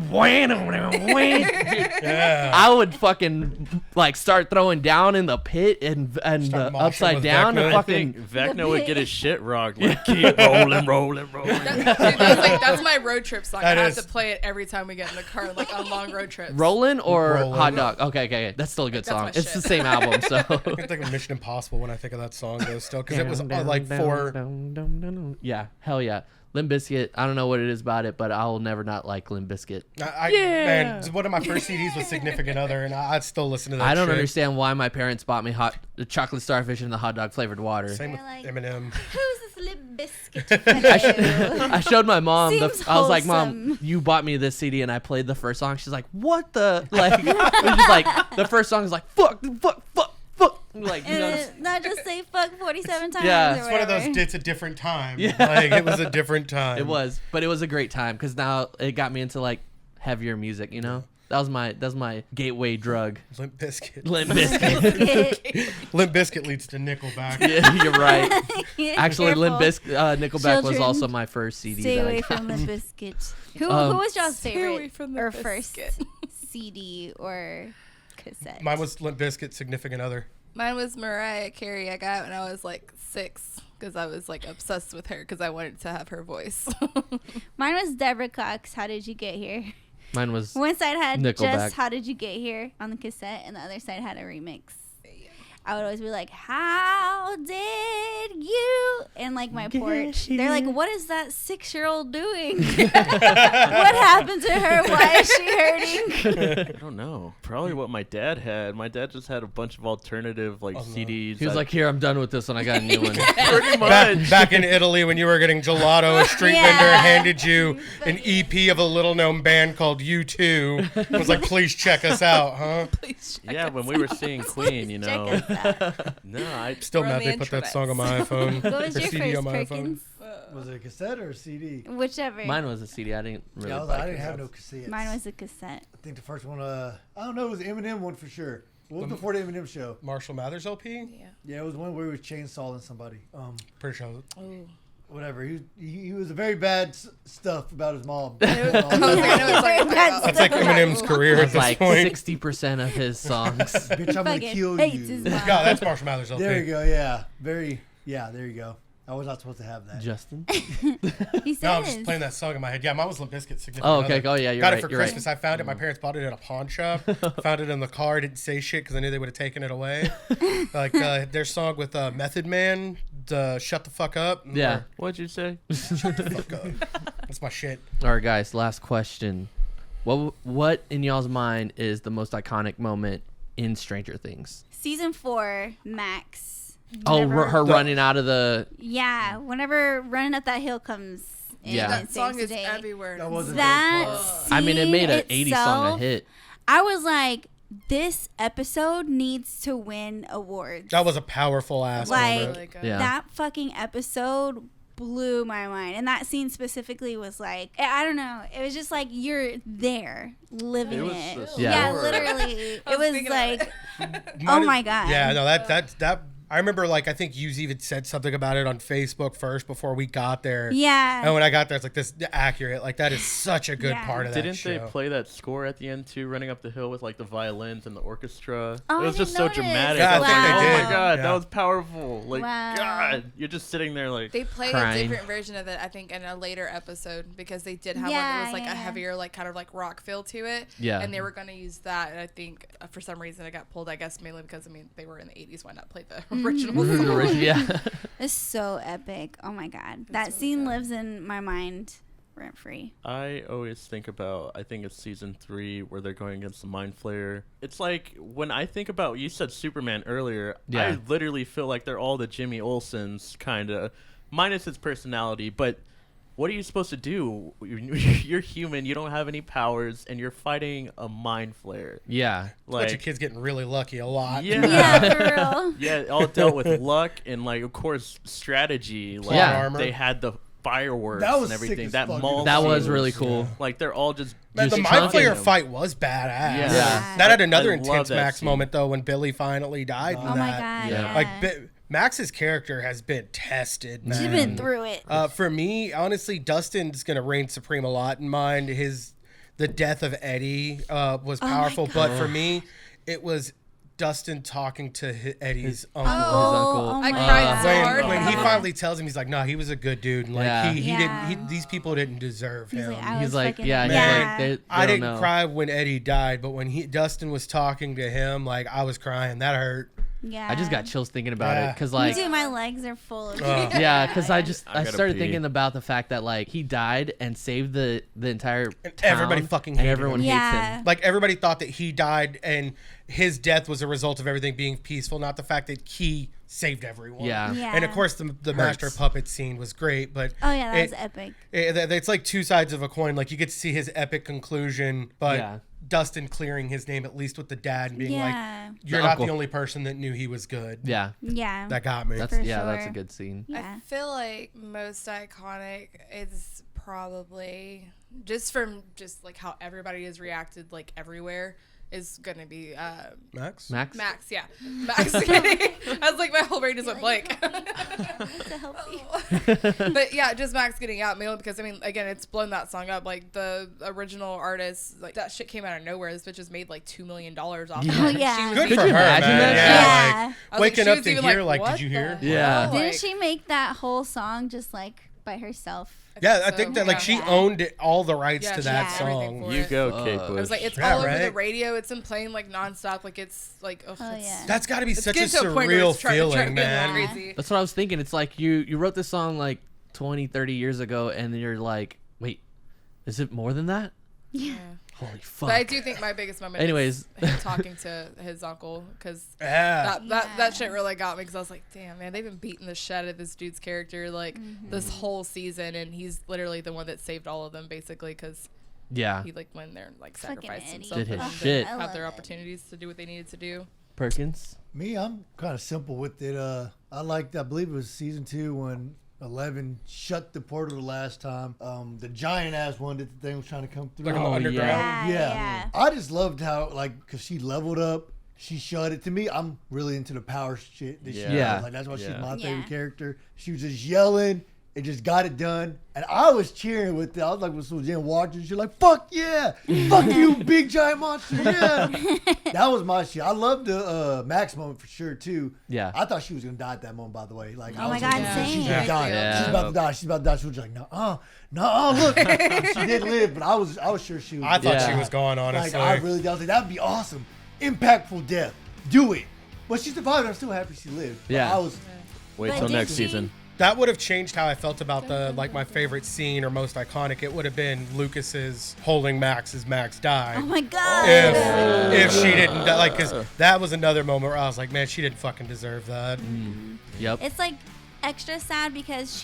Yeah. I would fucking like start throwing down in the pit and Start moshing upside with down Vecna. and I think fucking. Vecna would get his shit rocked. Like, keep rolling. That's my road trip song. That I is- have to play it every time we get in the car, like on long road trips. Rolling or Rolling. hot dog? Okay. That's still a good That's song. my It's the shit. same album, so. I think of Mission Impossible when I think of that song though still because it was like for Yeah, hell yeah. Limp Bizkit, I don't know what it is about it, but I'll never not like Limp Bizkit. man, one of my first CDs was Significant Other and I'd still listen to that I don't shit. understand why my parents bought me the chocolate starfish and the hot dog flavored water. Same with They're like- Eminem. Who's this lip biscuit? fellow? I showed my mom. Seems I was like, wholesome. "Mom, you bought me this CD," and I played the first song. She's like, "What the?" Like, it was just like the first song is like, "Fuck." Like, you know, And not just say fuck 47 times. Yeah. or It's one of those. whatever. It's a different time. Yeah. Like it was a different time. it was, but it was a great time because now it got me into like heavier music. You know, that was my gateway drug. Limp Bizkit. Limp Bizkit. Limp Bizkit leads to Nickelback. Yeah, you're right. Actually, Limp Careful. Bizkit, Nickelback was Children, also my first CD. Stay that away I got. from Limp Bizkit. Who was y'all's Stay away favorite from the or first biscuit. CD or cassette? Mine was Limp Bizkit, Significant Other. Mine was Mariah Carey. I got when I was like 6 because I was like obsessed with her because I wanted to have her voice. Mine was Deborah Cox. How Did You Get Here? Mine was One side had Nickelback. just How Did You Get Here on the cassette, and the other side had a remix. I would always be like, how did you? And like my porch. They're like, what is that 6-year-old doing? What happened to her? Why is she hurting? I don't know. Probably what my dad had. My dad just had a bunch of alternative like CDs. He was like, "Here, I'm done with this one. I got a new one." pretty much. Back in Italy when you were getting gelato, a street Yeah. vendor handed you an EP of a little-known band called U2. It was like, please check us out, huh? Please check Yeah, us when we were seeing Queen, you Check know. us out. No, I Still We're on mad the they put that intranets. song on my iPhone. What was or your CD first, on my iPhone. Perkins? Was it a cassette or a CD? Whichever. Mine was a CD. I didn't really. Yeah, buy I didn't cassettes. have no cassettes. Mine was a cassette. I think the first one, I don't know, it was the Eminem one for sure. What was before the Eminem show? Marshall Mathers LP? Yeah. Yeah, it was one where he was chainsawing somebody. Pretty sure. Oh. whatever. He was a very bad stuff about his mom. I know it's like That's like Eminem's career at It's this like point. 60% of his songs. Bitch, I'm gonna Fucking kill hates you. his mom. No, that's Marshall Mathers. LP. There you go. Yeah, there you go. I was not supposed to have that. Justin. He says. No, I'm just playing that song in my head. Yeah, mine was Limp Bizkit. Significant Oh, okay. Other. Oh, yeah, you're Got right. it for You're right. Christmas. I found it. My parents bought it at a pawn shop. Found it in the car. Didn't say shit because I knew they would have taken it away. Like their song with Method Man, "Shut the Fuck Up." Yeah. What'd you say? Shut the fuck up. That's my shit. All right, guys. Last question. What in y'all's mind is the most iconic moment in Stranger Things? Season 4, Max. Oh, Whenever- her running out of the. Yeah, whenever running up that hill comes. And Yeah. that it song saves is the day. everywhere. That was a That good part. I mean, it made an scene 80s song a itself, hit. I was like, this episode needs to win awards. That was a powerful ass Like- moment. Really good. Yeah. That fucking episode blew my mind. And that scene specifically was like, I don't know. It was just like you're there living It was it. the Yeah. story. Literally. I It was was thinking like, Might oh have- my God. Yeah, no, that. I remember, like, I think you even said something about it on Facebook first before we got there. Yeah. And when I got there, it's like this accurate. Like, that is such a good Yeah. part of that Didn't they show. play that score at the end too, running up the hill with like the violins and the orchestra? Oh, it was I just didn't so notice. dramatic. Yeah, I I was think like, they oh did. my god, Yeah. that was powerful. Like, Wow. God, you're just sitting there like. They played Crying. a different version of it, I think, in a later episode because they did have one Yeah, that was like yeah, a yeah. heavier, like kind of like rock feel to it. Yeah. And they were going to use that, and I think for some reason it got pulled. I guess mainly because they were in the '80s. Why not play the original song? Yeah. It's so epic. Oh my God. That really scene good. lives in my mind rent free. I always think about, I think it's season 3 where they're going against the Mind Flayer. It's like when I think about, you said Superman earlier, Yeah. I literally feel like they're all the Jimmy Olsens kind of, minus his personality, but what are you supposed to do? You're human, you don't have any powers, and you're fighting a Mind Flayer. Yeah. Bunch of Like, kids getting really lucky a lot. yeah. Yeah, for real. Yeah, it all dealt with luck and, like, of course, strategy. Like, Yeah. Armor. they had the fireworks That was and sick everything. as That fuck, mall dude. That scene was really cool. Like, they're all just Man, the Just Mind chunking Flayer them. fight was badass. Yeah. That had another I love intense that Max scene. moment, though, when Billy finally died. in Oh my that. God. Yeah. Yeah. Like, Max's character has been tested, man. She's been through it. For me, honestly, Dustin's gonna reign supreme a lot in mine. The death of Eddie was Oh my powerful, God. but for me, it was Dustin talking to Eddie's uncle. uncle. Oh I my cried so God. hard. When he Yeah. finally tells him, he's like, "No, he was a good dude. And like Yeah. he Yeah. didn't. These people didn't deserve He's him." like, I He's was like, fucking- yeah, he's Man, like, they I don't didn't know. cry when Eddie died, but when Dustin was talking to him, like I was crying. That hurt. Yeah. I just got chills thinking about it Yeah. because Me like too. My legs are full of. yeah, because I gotta started pee. thinking about the fact that like he died and saved the entire And town, everybody fucking and hated everyone him. hates Yeah. him. Like everybody thought that he died and his death was a result of everything being peaceful, not the fact that he saved everyone. Yeah. Yeah. And of course, the master puppet scene was great, but Oh yeah, that it- was epic. it's like two sides of a coin. Like you get to see his epic conclusion, but Yeah. Dustin clearing his name at least with the dad and being Yeah. like, "You're The not uncle. the only person that knew he was good." Yeah, Yeah. That got me. that's For that's a sure. good scene. Yeah. I feel like most iconic is probably just from just like how everybody has reacted like everywhere is gonna be Max? Max, Max, yeah. Max I was like my whole brain just went blank. To help you. But yeah, just Max getting out mainly because I mean again it's blown that song up. Like the original artist, like that shit came out of nowhere. This bitch just made like $2 million off of it. Yeah. Oh, yeah. She was Good even- for Could you her, imagine man. that? Yeah, Yeah. like I was waking she up was to even hear, like, like, what did you the hear? hell? Yeah. Didn't Like, she make that whole song just like by herself? Yeah, I so, think that like she yeah. owned it, all the rights Yeah, to she that had everything song. for You it. go, Kate I Bush. I was like, it's Yeah, all over the right? radio. It's been playing like nonstop. Like it's like, ugh, Oh, it's- yeah. That's got to be it's such a getting to point where surreal it's trying to feeling, get man. crazy. That's what I was thinking. It's like you wrote this song like 20, 30 years ago, and then you're like, wait, is it more than that? Yeah. Holy fuck! But I do think my biggest moment Anyways. is him talking to his uncle because Yeah. that shit really got me because I was like, damn, man, they've been beating the shit out of this dude's character like this whole season, and he's literally the one that saved all of them basically because yeah, he like went there and like Fucking sacrificed Eddie. himself Did his for them to shit. I have love their it. opportunities to do what they needed to do. Perkins. Me, I'm kind of simple with it. I believe it was season 2 when 11 shut the portal the last time. The giant ass one that the thing was trying to come through. Like on the Oh, underground. yeah. Yeah. I just loved how, like, because she leveled up, she shut it. To me, I'm really into the power shit that she Yeah. does. Like, that's why she's Yeah. my Yeah. favorite character. She was just yelling and just got it done. And I was cheering with it. I was like, when Jen watching, she's like, fuck yeah. Fuck you, big giant monster. Yeah. That was my shit. I loved the Max moment for sure, too. Yeah. I thought she was going to die at that moment, by the way. Like, Oh I my was God, like, same. she's going to die. Yeah. She's about to die. She's about to die. She was like, no, look. She did live, but I was sure she was I thought Yeah. she was gone, honestly. Like, I really did. I was like, that'd be awesome. Impactful death. Do it. But she survived. I'm still happy she lived. But Yeah. I was. Wait But till did next she- season. That would have changed how I felt about my favorite scene or most iconic. It would have been Lucas's holding Max as Max died. Oh my God. If she didn't die, like, because that was another moment where I was like, man, she didn't fucking deserve that. Yep. It's like extra sad because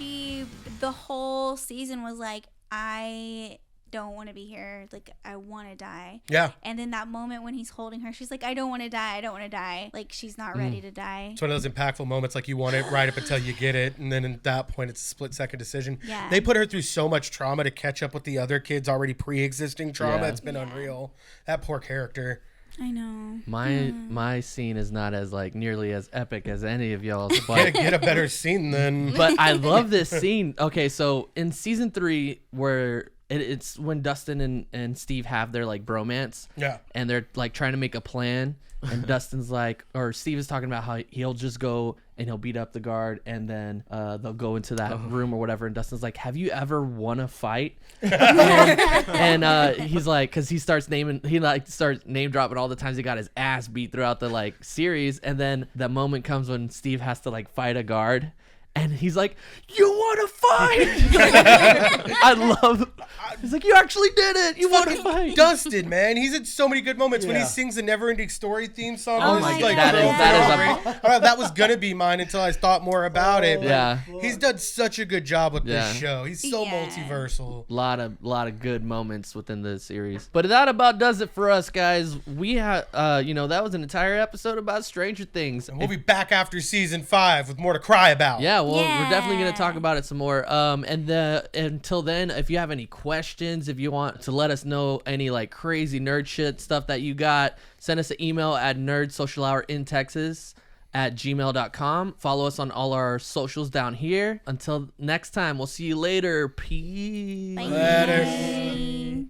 the whole season was like, I don't want to be here. Like, I want to die. Yeah. And then that moment when he's holding her, she's like, I don't want to die. I don't want to die. Like, she's not ready to die. It's one of those impactful moments, like you want it right up until you get it, and then at that point, it's a split-second decision. Yeah. They put her through so much trauma to catch up with the other kids' already pre-existing trauma. Yeah. It's been unreal. That poor character. I know. My scene is not as like nearly as epic as any of y'all's, Gotta but get a better scene then. but I love this scene. Okay, so in season 3, where it's when Dustin and Steve have their like bromance, Yeah. and they're like trying to make a plan, and Dustin's like, or Steve is talking about how he'll just go and he'll beat up the guard, and then they'll go into that room or whatever, and Dustin's like, have you ever won a fight? and he's like, because he starts name dropping all the times he got his ass beat throughout the like series, and then the moment comes when Steve has to like fight a guard. And he's like, you want to fight? I love. He's like, you actually did it. You want to Fucking fight? Dustin, man. He's in so many good moments when he Yeah. sings the Never Ending Story theme song. Oh It's my like, God, that was gonna be mine until I thought more about it. but Yeah. He's done such a good job with Yeah. this show. He's so Yeah. multiversal. Lot of good moments within the series. But that about does it for us, guys. We had, that was an entire episode about Stranger Things. And we'll be back after season 5 with more to cry about. Yeah, well, we're definitely going to Yeah. talk about it some more. Until then, if you have any questions, if you want to let us know any like crazy nerd shit stuff that you got, send us an email at nerdsocialhourinTexas@gmail.com. Follow us on all our socials down here. Until next time, we'll see you later. Peace. Bye. Later.